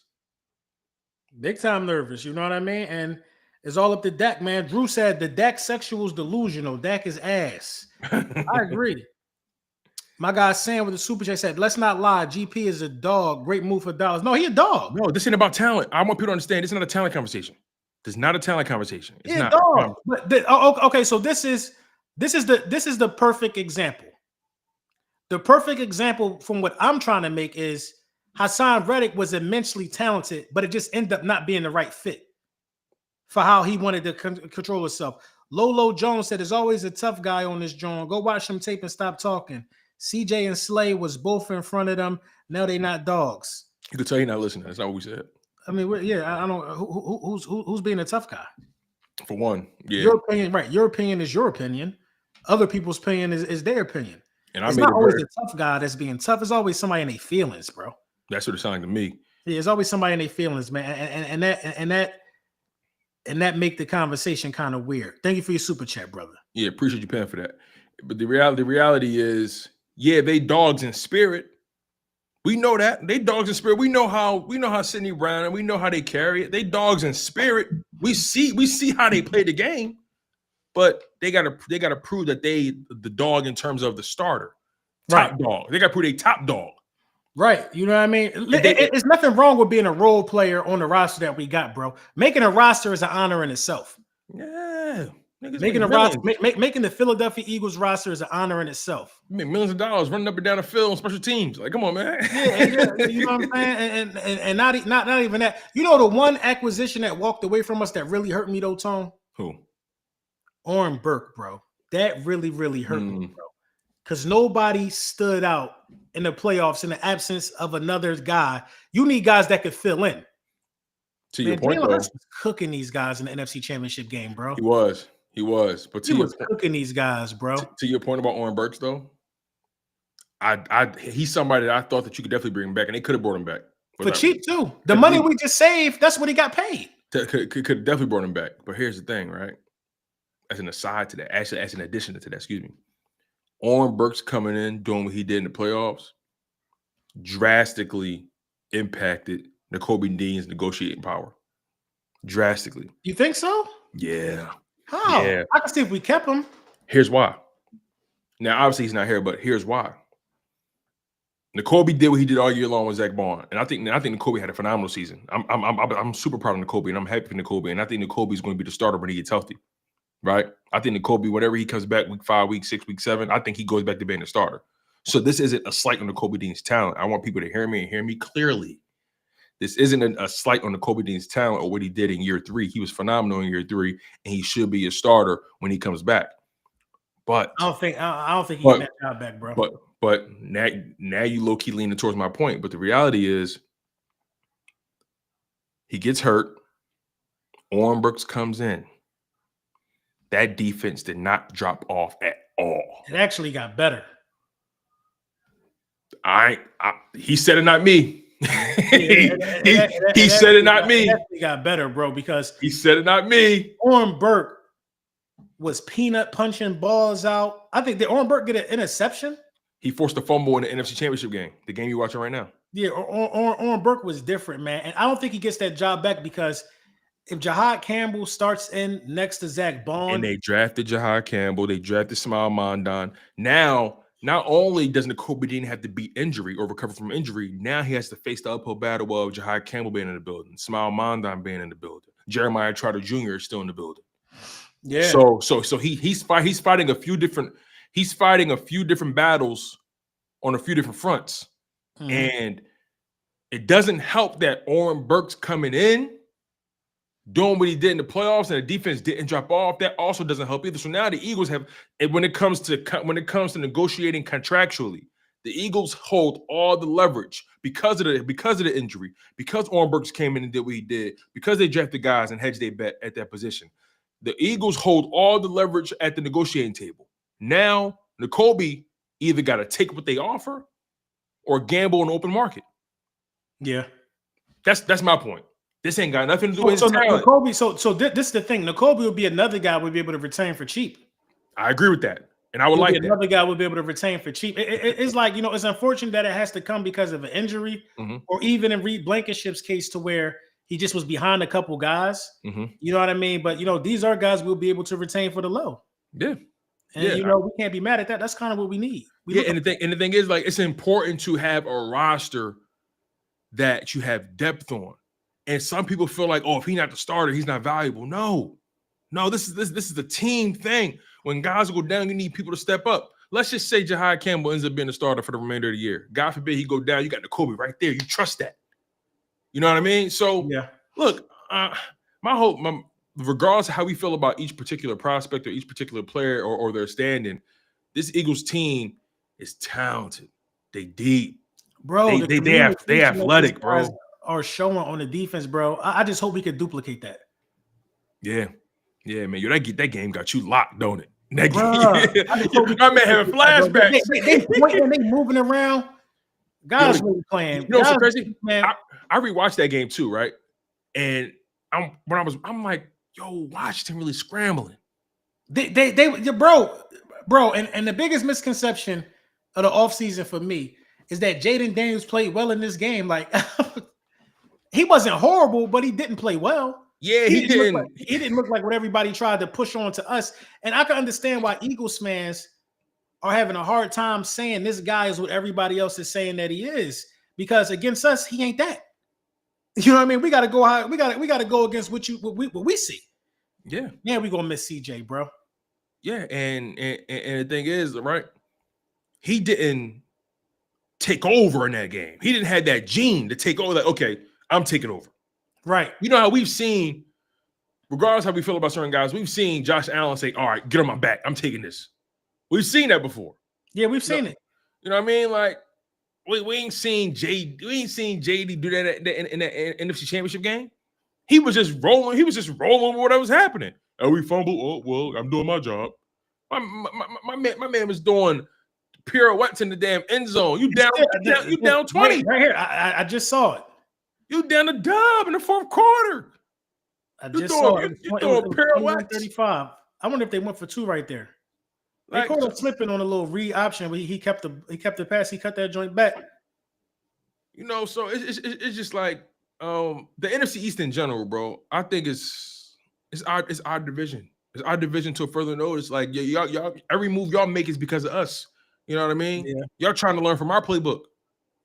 Big time nervous, you know what I mean? And it's all up to Dak, man. Drew said the Dak sexual is delusional. Dak is ass. I agree. My guy Sam with the super chat said, let's not lie. GP is a dog. Great move for dollars. No, he a dog. No, this ain't about talent. I want people to understand this is not a talent conversation. This is not a talent conversation. It's not. Dog. Okay, so this is the perfect example. The perfect example from what I'm trying to make is Hassan Reddick was immensely talented, but it just ended up not being the right fit for how he wanted to control himself. Lolo Jones said, there's always a tough guy on this joint. Go watch some tape and stop talking. CJ and Slay was both in front of them. Now they not dogs. You could tell you're not listening. That's not what we said. I mean, I don't. Who's being a tough guy? For one, yeah. Your opinion, right? Your opinion is your opinion. Other people's opinion is their opinion. And it's not always a tough guy that's being tough. It's always somebody in their feelings, bro. That's what it sounds like to me. Yeah, it's always somebody in their feelings, man. And that make the conversation kind of weird. Thank you for your super chat, brother. Yeah, appreciate you paying for that. But the reality is, yeah, they dogs in spirit. We know that they dogs in spirit. We know how Sidney Brown and we know how they carry it. They dogs in spirit. We see how they play the game, but they gotta prove that they the dog in terms of the starter, top dog. They gotta prove they top dog. Right. You know what I mean? There's nothing wrong with being a role player on the roster that we got, bro. Making a roster is an honor in itself. Yeah. Making a roster, making the Philadelphia Eagles roster is an honor in itself. I mean, millions of dollars running up and down the field on special teams. Like, come on, man. Yeah, you know what I'm saying? And not even that. You know the one acquisition that walked away from us that really hurt me though, Tone? Who? Oren Burke, bro. That really, really hurt me, bro. Because nobody stood out in the playoffs in the absence of another guy. You need guys that could fill in. To your point, though, was cooking these guys in the NFC Championship game, bro. He was, but he was cooking these guys, bro. To your point about Oren Burks, though, he's somebody that I thought that you could definitely bring back, and they could have brought him back for cheap too. The money we just saved, that's what he got paid. Could definitely brought him back. But here's the thing, right? As an aside to that, actually, as an addition to that, excuse me, Oren Burks coming in doing what he did in the playoffs drastically impacted Nakobe Dean's negotiating power. Drastically. You think so? Yeah. How? Yeah. I can see if we kept him. Here's why. Now, obviously, he's not here, but here's why. Nakobe did what he did all year long with Zach Bond, and I think Nakobe had a phenomenal season. I'm super proud of Nakobe, and I'm happy for Nakobe, and I think Nakobe is going to be the starter when he gets healthy, right? I think Nakobe, whenever he comes back, week 5, week 6, week 7, I think he goes back to being the starter. So this isn't a slight on Nakobe Dean's talent. I want people to hear me and hear me clearly. This isn't a slight on Nakobe Dean's talent or what he did in year 3. He was phenomenal in year 3, and he should be a starter when he comes back. But I don't think he got that job back, bro. But now you low key leaning towards my point. But the reality is, he gets hurt. Oren Burks comes in. That defense did not drop off at all. It actually got better. He said it, not me. He said it, not me. It actually got better, bro, because he said it, not me. Oren Burks was peanut punching balls out. I think did Oren Burks get an interception? He forced a fumble in the NFC Championship game, the game you're watching right now. Yeah, Oren Burks was different, man. And I don't think he gets that job back because if Jahad Campbell starts in next to Zach Bond. And they drafted Jahad Campbell. They drafted Symone Stanley. Now, not only does Nakobe Dean have to beat injury or recover from injury, now he has to face the uphill battle of Jahad Campbell being in the building, Symone Stanley being in the building, Jeremiah Trotter Jr. is still in the building. Yeah. So he's fighting a few different battles on a few different fronts. Mm-hmm. And it doesn't help that Oren Burks coming in, doing what he did in the playoffs, and the defense didn't drop off. That also doesn't help either. So now the Eagles have, when it comes to negotiating contractually, the Eagles hold all the leverage because of the injury, because Oren Burks came in and did what he did, because they drafted guys and hedged their bet at that position. The Eagles hold all the leverage at the negotiating table. Now, Nakobe either got to take what they offer or gamble in the open market. Yeah. That's my point. This ain't got nothing to do with his talent. Nakobe, this is the thing. Nakobe would be another guy we'd be able to retain for cheap. I agree with that. And I would like that. Another guy would be able to retain for cheap. It's like, it's unfortunate that it has to come because of an injury, mm-hmm. or even in Reed Blankenship's case to where he just was behind a couple guys. Mm-hmm. You know what I mean? But, these are guys we'll be able to retain for the low. Yeah. And, we can't be mad at that. That's kind of what we need. And the thing is, like, it's important to have a roster that you have depth on. And some people feel like, if he's not the starter, he's not valuable. No, this is a team thing. When guys go down, you need people to step up. Let's just say Jahad Campbell ends up being the starter for the remainder of the year. God forbid he go down. You got Nakobe right there. You trust that. You know what I mean? So, yeah. Look, regardless of how we feel about each particular prospect or each particular player or their standing, this Eagles team is talented. They deep. Bro, they athletic, bro. Are showing on the defense, bro. I just hope we could duplicate that. Yeah, man. That game got you locked, don't it? That game, I may have flashbacks. They pointing, they moving around. Guys really playing. You know what's so crazy? Man. I rewatched that game too, right? And I'm like, yo, Washington really scrambling. Bro, and the biggest misconception of the offseason for me is that Jaden Daniels played well in this game. Like, he wasn't horrible, but he didn't play well. Yeah, he didn't. He didn't look like what everybody tried to push on to us. And I can understand why Eagles fans are having a hard time saying this guy is what everybody else is saying that he is. Because against us, he ain't that. You know what I mean? We got to go high. We got to go against what we see. Yeah. Yeah, we're going to miss CJ, bro. Yeah, and the thing is, right, he didn't take over in that game. He didn't have that gene to take over. Like, okay, I'm taking over. Right. You know how we've seen, regardless how we feel about certain guys, we've seen Josh Allen say, all right, get on my back. I'm taking this. We've seen that before. Yeah, we've seen it. You know what I mean? Like, we ain't seen JD do that in the NFC Championship game. He was just rolling. He was just rolling with whatever was happening. Oh, we fumbled. Oh, well, I'm doing my job. My man was doing pirouettes in the damn end zone. You down 20. Right here. I just saw it. You down the dub in the fourth quarter. I just saw it. You doing pirouettes. 35. I wonder if they went for two right there. They called him slipping on a little read option, but he kept the pass. He cut that joint back. You know, so it's just like the NFC East in general, bro. I think it's our division. It's our division to a further notice. Like y'all, every move y'all make is because of us. You know what I mean? Yeah. Y'all trying to learn from our playbook.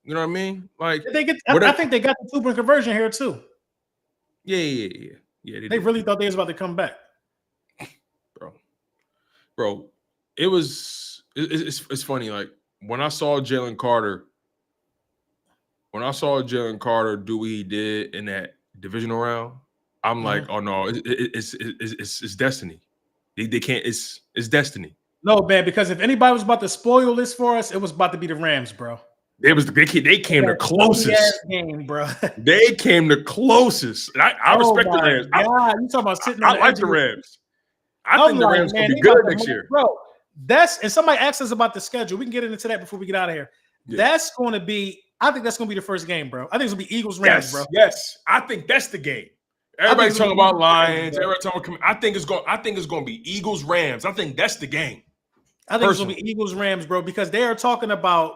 You know what I mean? Like I think they got the 2-point conversion here too. Yeah. They really thought they was about to come back, bro. It's funny. Like when I saw Jalen Carter do what he did in that divisional round, I'm like, oh no, it's destiny. They can't. It's destiny. No, man, because if anybody was about to spoil this for us, it was about to be the Rams, bro. They came the closest game, bro. They came the closest. I respect the Rams. God, you talking about sitting? I like the Rams. I think the Rams gonna be good next year, bro. And somebody asked us about the schedule. We can get into that before we get out of here. Yeah. That's going to be. I think that's going to be the first game, bro. I think it's going to be Eagles Rams, bro. Yes, I think that's the game. Everybody's talking about Lions. Everybody talking about. I think it's going to be Eagles Rams. I think that's the game. I think it's going to be Eagles Rams, bro, because they are talking about.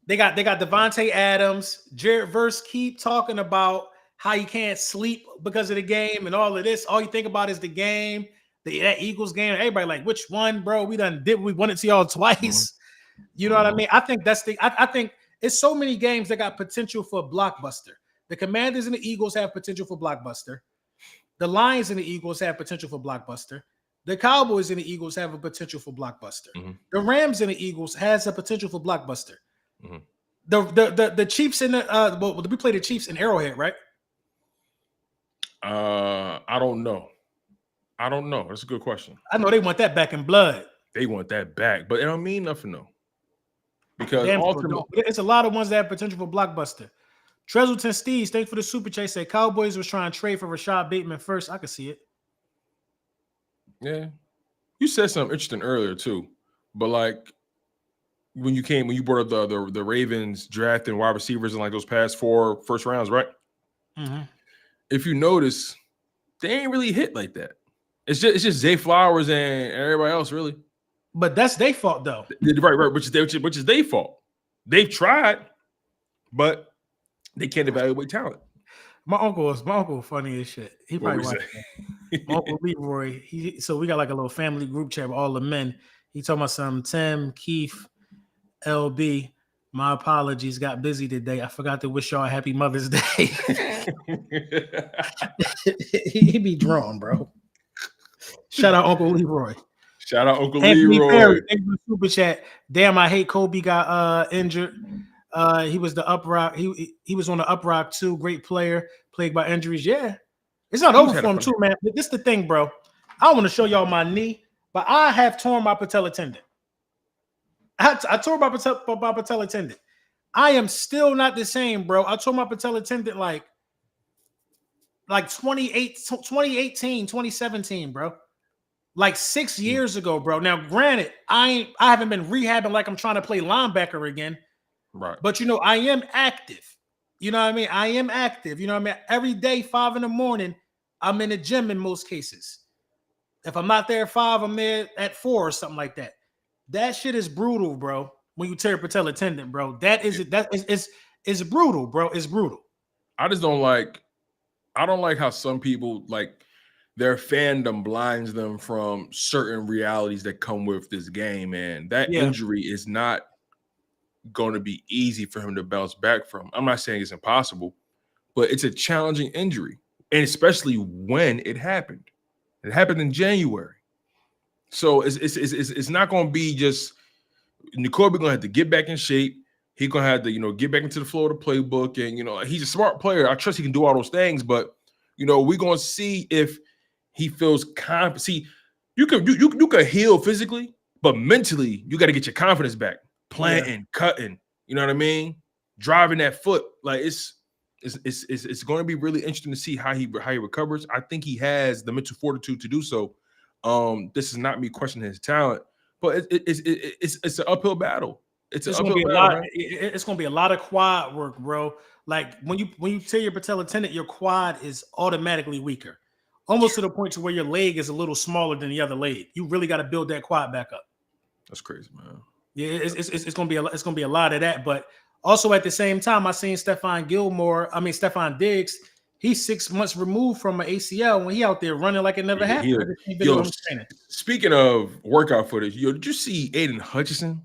They got Devontae Adams, Jared Verse keep talking about how you can't sleep because of the game and all of this. All you think about is the game, that Eagles game. Everybody like, which one, bro? We won it to y'all twice. Mm-hmm. You know what I mean? I think that's I think it's so many games that got potential for blockbuster. The Commanders and the Eagles have potential for blockbuster. The Lions and the Eagles have potential for blockbuster. The Cowboys and the Eagles have a potential for blockbuster. Mm-hmm. The Rams and the Eagles has a potential for blockbuster. Mm-hmm. The Chiefs in the we play the Chiefs in Arrowhead, right? I don't know. That's a good question. I know they want that back in blood. They want that back, but it don't mean nothing though. Because it's a lot of ones that have potential for blockbuster. Treselton Steves, thanks for the super chat. Say Cowboys was trying to trade for Rashad Bateman first. I could see it. Yeah, you said something interesting earlier too, but like. When you brought up the Ravens drafting wide receivers in like those past 4 first rounds, right? Mm-hmm. If you notice, they ain't really hit like that. It's just Zay Flowers and everybody else, really. But that's their fault, though. Right, which is their fault. They've tried, but they can't evaluate talent. My uncle funny as shit. He probably watched that. My Uncle Leroy. So we got like a little family group chat with all the men. He told my son Tim, Keith, LB, my apologies. Got busy today. I forgot to wish y'all a happy Mother's Day. he be drawn, bro. Shout out Uncle Leroy. Shout out Uncle Leroy. Thank you for super chat. Damn, I hate Kobe got injured. He was the uprock. He was on the uprock too. Great player, plagued by injuries. Yeah, it's not over for him too, man. This is the thing, bro. I don't want to show y'all my knee, but I have torn my patella tendon. I tore my patella tendon. I am still not the same, bro. I tore my patella tendon like 2018, 2017, bro. Like 6 years ago, bro. Now, granted, I haven't been rehabbing like I'm trying to play linebacker again. Right. But I am active. You know what I mean? I am active. You know what I mean? Every day, 5 a.m, I'm in the gym in most cases. If I'm not there at 5, I'm there at 4 or something like that. That shit is brutal, bro. When you tear patella tendon, bro, it's brutal, bro. It's brutal. I don't like how some people like their fandom blinds them from certain realities that come with this game, and that injury is not going to be easy for him to bounce back from. I'm not saying it's impossible, but it's a challenging injury, and especially when it happened. It happened in January. So it's not going to be just N'Kobe going to have to get back in shape. He's going to have to, get back into the flow of the playbook. And, he's a smart player. I trust he can do all those things. But, we're going to see if he feels confident. See, you could heal physically, but mentally, you got to get your confidence back. Planting, cutting, you know what I mean? Driving that foot. Like, it's going to be really interesting to see how he recovers. I think he has the mental fortitude to do so. This is not me questioning his talent, but it's an uphill battle. It's going to be a lot of quad work, bro. Like when you tear your patella tendon, your quad is automatically weaker, almost to the point to where your leg is a little smaller than the other leg. You really got to build that quad back up. That's crazy, man. Yeah, it's going to be a lot of that, but also at the same time, I seen Stephon Diggs. He's 6 months removed from an ACL when he out there running like it never happened. Speaking of workout footage, did you see Aiden Hutchinson?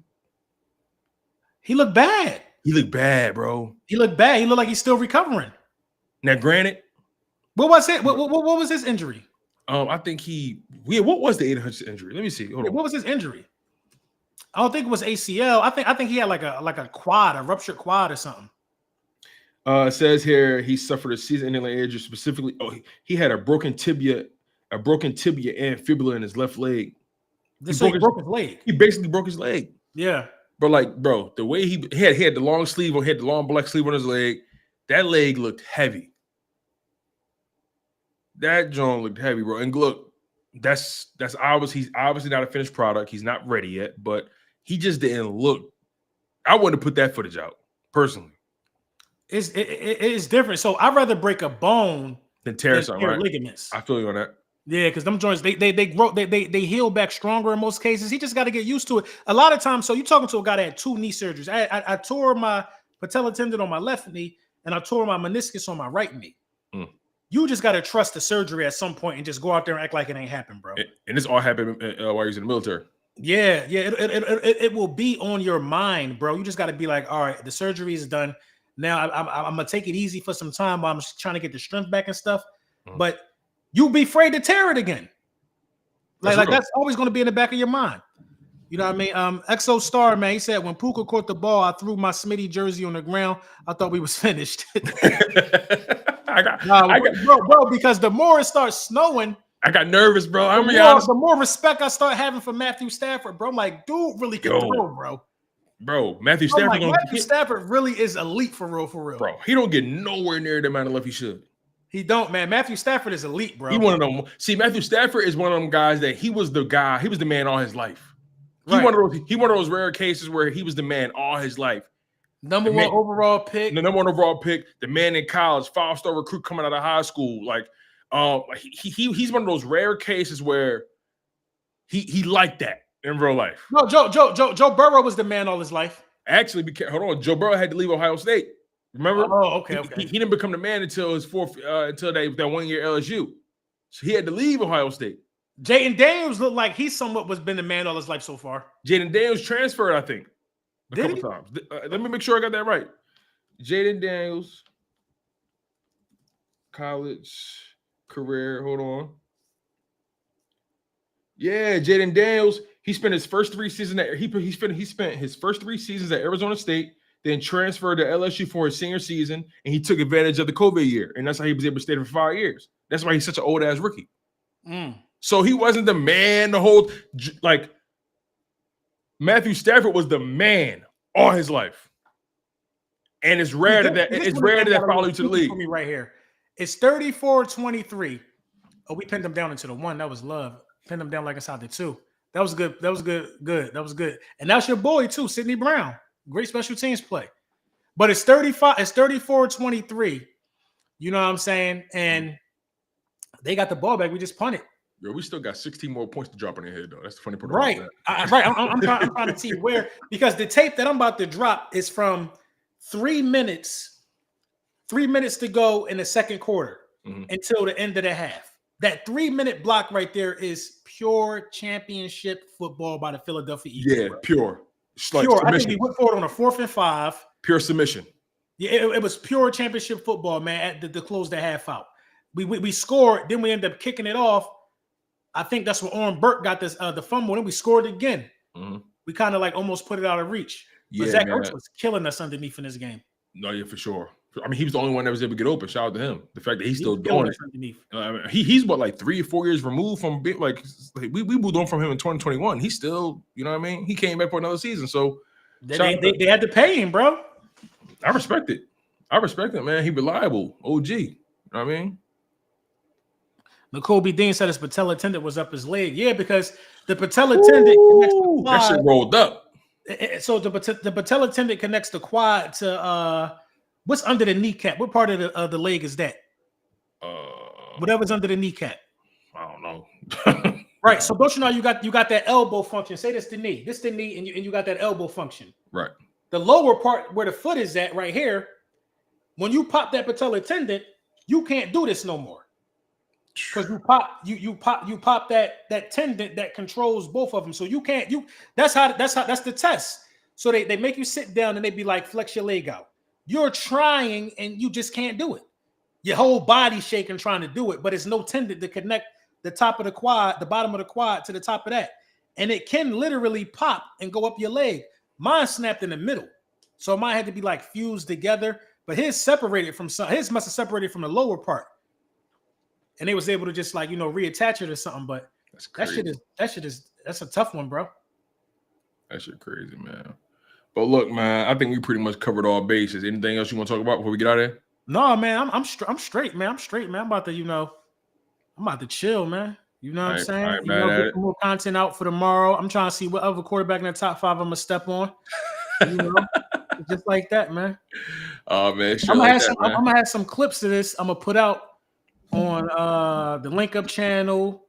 He looked bad. He looked bad, bro. He looked bad. He looked like he's still recovering. Now, granted, what was it? What was his injury? I think what was the Aiden Hutchinson injury? Let me see. Hold on. What was his injury? I don't think it was ACL. I think he had like a quad, a ruptured quad or something. It says here he suffered a season-ending injury specifically. Oh, he had a broken tibia and fibula in his left leg. He broke his leg. He basically broke his leg. Yeah. But bro, the way he had the long sleeve on, had the long black sleeve on his leg, that leg looked heavy. That joint looked heavy, bro. And look, that's obviously he's obviously not a finished product. He's not ready yet, but he just didn't look. I wouldn't put that footage out personally. It's different. So I'd rather break a bone than tear something, right? Ligaments. I feel you on that. Yeah, because them joints they heal back stronger in most cases. He just got to get used to it. A lot of times, so you're talking to a guy that had 2 knee surgeries. I tore my patella tendon on my left knee, and I tore my meniscus on my right knee. You just got to trust the surgery at some point and just go out there and act like it ain't happened, bro. And this all happened while he was in the military. Yeah. It will be on your mind, bro. You just got to be like, all right, the surgery is done. Now I'm gonna take it easy for some time while I'm trying to get the strength back and stuff. But you'll be afraid to tear it again. Like that's always going to be in the back of your mind. You know what I mean? Exo Star, man, he said when Puka caught the ball, I threw my Smitty jersey on the ground. I thought we was finished. Bro, because the more it starts snowing, I got nervous, bro. The more respect I start having for Matthew Stafford, bro. I'm like, dude really can throw, bro. Bro, Matthew Stafford. Matthew Stafford really is elite for real. Bro, he don't get nowhere near the amount of love he should. He don't, man. Matthew Stafford is elite, bro. He one of them. See, Matthew Stafford is one of them guys that he was the guy. He was the man all his life. He one of those rare cases where he was the man all his life. Number one overall pick. The number one overall pick. The man in college, 5-star recruit coming out of high school. Like, he's one of those rare cases where he liked that in real life. No, Joe Burrow was the man all his life. Actually, hold on. Joe Burrow had to leave Ohio State. Remember? Oh, okay. He didn't become the man until his until that 1 year LSU. So he had to leave Ohio State. Jaden Daniels looked like he somewhat was been the man all his life so far. Jaden Daniels transferred, I think, a couple times. Let me make sure I got that right. Jaden Daniels, college career. Hold on. Yeah, Jaden Daniels. He spent his first 3 seasons he spent his first 3 seasons at Arizona State. Then transferred to LSU for his senior season, and he took advantage of the COVID year, and that's how he was able to stay there for 5 years. That's why he's such an old ass rookie. So he wasn't the man the whole like. Matthew Stafford was the man all his life, and it's rare that follow you to the league. For me right here, it's 34-23. Oh, we pinned him down into the 1. That was love. Pinned him down like inside the 2. That was good. That was good. That was good. And that's your boy too, Sidney Brown. Great special teams play. But it's 34-23. You know what I'm saying? And they got the ball back. We just punted. Yo, we still got 16 more points to drop in their head, though. That's the funny part. Right. I'm trying to see where, because the tape that I'm about to drop is from 3 minutes. 3 minutes to go in the second quarter until the end of the half. That 3-minute block right there is pure championship football by the Philadelphia Eagles. Yeah, pure. Pure. I think we went forward on a 4th and 5. Pure submission. Yeah, it was pure championship football, man. At the close the half out, we scored. Then we ended up kicking it off. I think that's when Orrin Burke got this the fumble. Then we scored again. We kind of like almost put it out of reach. But Zach Ertz was killing us underneath in this game. No, yeah, for sure. I mean, he was the only one that was able to get open. Shout out to him. The fact that he's still doing it. He's what, like 3 or 4 years removed from being like we moved on from him in 2021. He's still, you know what I mean? He came back for another season. So they had to pay him, bro. I respect it. I respect it, man. He reliable. OG. You know what I mean? Nicole B. Dean said his patella tendon was up his leg. Yeah, because the patella tendon connects the quad. That shit rolled up. So the patella tendon connects the quad to what's under the kneecap? What part of the leg is that? Whatever's under the kneecap. I don't know. Right. So don't you know you got that elbow function? Say this the knee. This the knee, and you got that elbow function. Right. The lower part where the foot is at, right here. When you pop that patella tendon, you can't do this no more. Because you pop that tendon that controls both of them. So you can't that's the test. So they make you sit down and they be like, flex your leg out. You're trying and you just can't do it. Your whole body shaking trying to do it, but it's no tendon to connect the top of the quad, the bottom of the quad to the top of that. And it can literally pop and go up your leg. Mine snapped in the middle. So mine had to be like fused together, but his separated from his must have separated from the lower part. And they was able to just like, reattach it or something. But That's crazy. That's a tough one, bro. That shit crazy, man. But look, man, I think we pretty much covered all bases. Anything else you want to talk about before we get out of here? No, man, I'm straight, man. I'm straight, man. I'm about to chill, man. You know what I'm saying? Get some more content out for tomorrow. I'm trying to see what other quarterback in the top 5 I'm gonna step on. Just like that, man. Oh man, I'm gonna have some clips of this. I'm gonna put out on the Linc Up channel,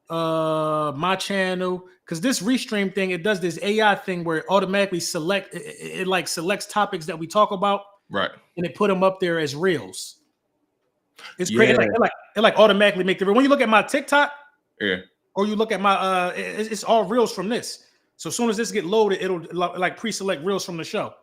my channel, because this restream thing, it does this AI thing where it automatically selects topics that we talk about, right? And it put them up there as reels. It's crazy. It automatically make the reel. When you look at my TikTok, or you look at my it's all reels from this. So as soon as this get loaded, it'll like pre-select reels from the show,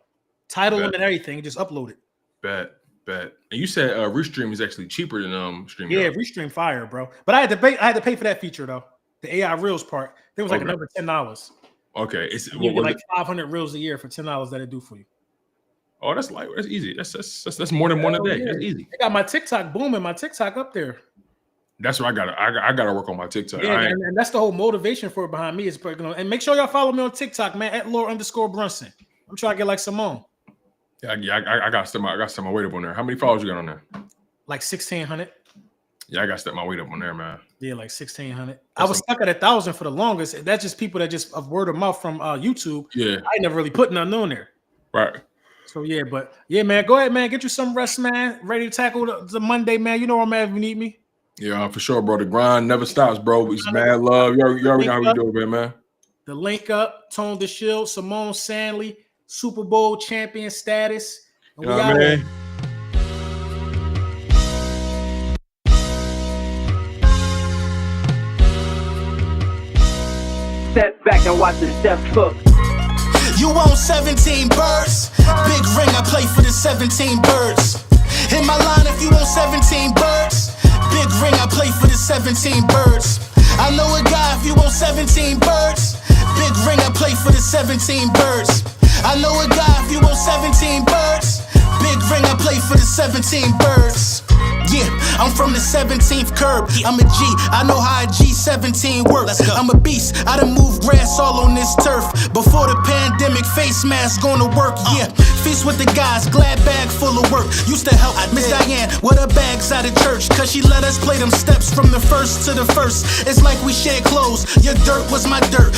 title them and everything, just upload it. Bet. And you said Restream is actually cheaper than Stream. Yeah, Restream fire, bro. But I had to pay for that feature though. The AI reels part. There was like another $10. Okay, you get like 500 reels a year for $10 that it do for you. Oh, that's light. That's easy. That's more than one a day. Yeah. That's easy. I got my TikTok booming. My TikTok up there. That's what I gotta work on my TikTok. Yeah, and that's the whole motivation for it behind me is, and make sure y'all follow me on TikTok, man, at @Lord_Brunson. I'm trying to get like Symone. Yeah, I gotta step my weight up on there. How many followers you got on there? Like 1,600. Yeah, I gotta step my weight up on there, man. Yeah, like 1,600. I was stuck at 1,000 for the longest. That's just people that just of word of mouth from YouTube. Yeah, I never really put nothing on there. Right. So yeah, but yeah, man, go ahead, man. Get you some rest, man. Ready to tackle the Monday, man. You know where I'm at if you need me. Yeah, for sure, bro. The grind never stops, bro. It's mad love. You already know how we do it, man. The Linc Up, Tone DeShields, Symone Stanley, Super Bowl champion status. You know what I mean? Step back and watch the step cook. You want 17 birds? Big ring, I play for the 17 birds. Hit my line if you want 17 birds. Big ring, I play for the 17 birds. I know a guy if you want 17 birds. Big ring, I play for the 17 birds. I know a guy if you want 17 birds. Big ring, I play for the 17 birds. Yeah, I'm from the 17th curb. I'm a G, I know how a G17 works. I'm a beast, I done moved grass all on this turf. Before the pandemic, face mask gonna work, yeah. Feast with the guys, glad bag full of work. Used to help Miss Diane with her bags out of church, cause she let us play them steps from the first to the first. It's like we shared clothes, your dirt was my dirt.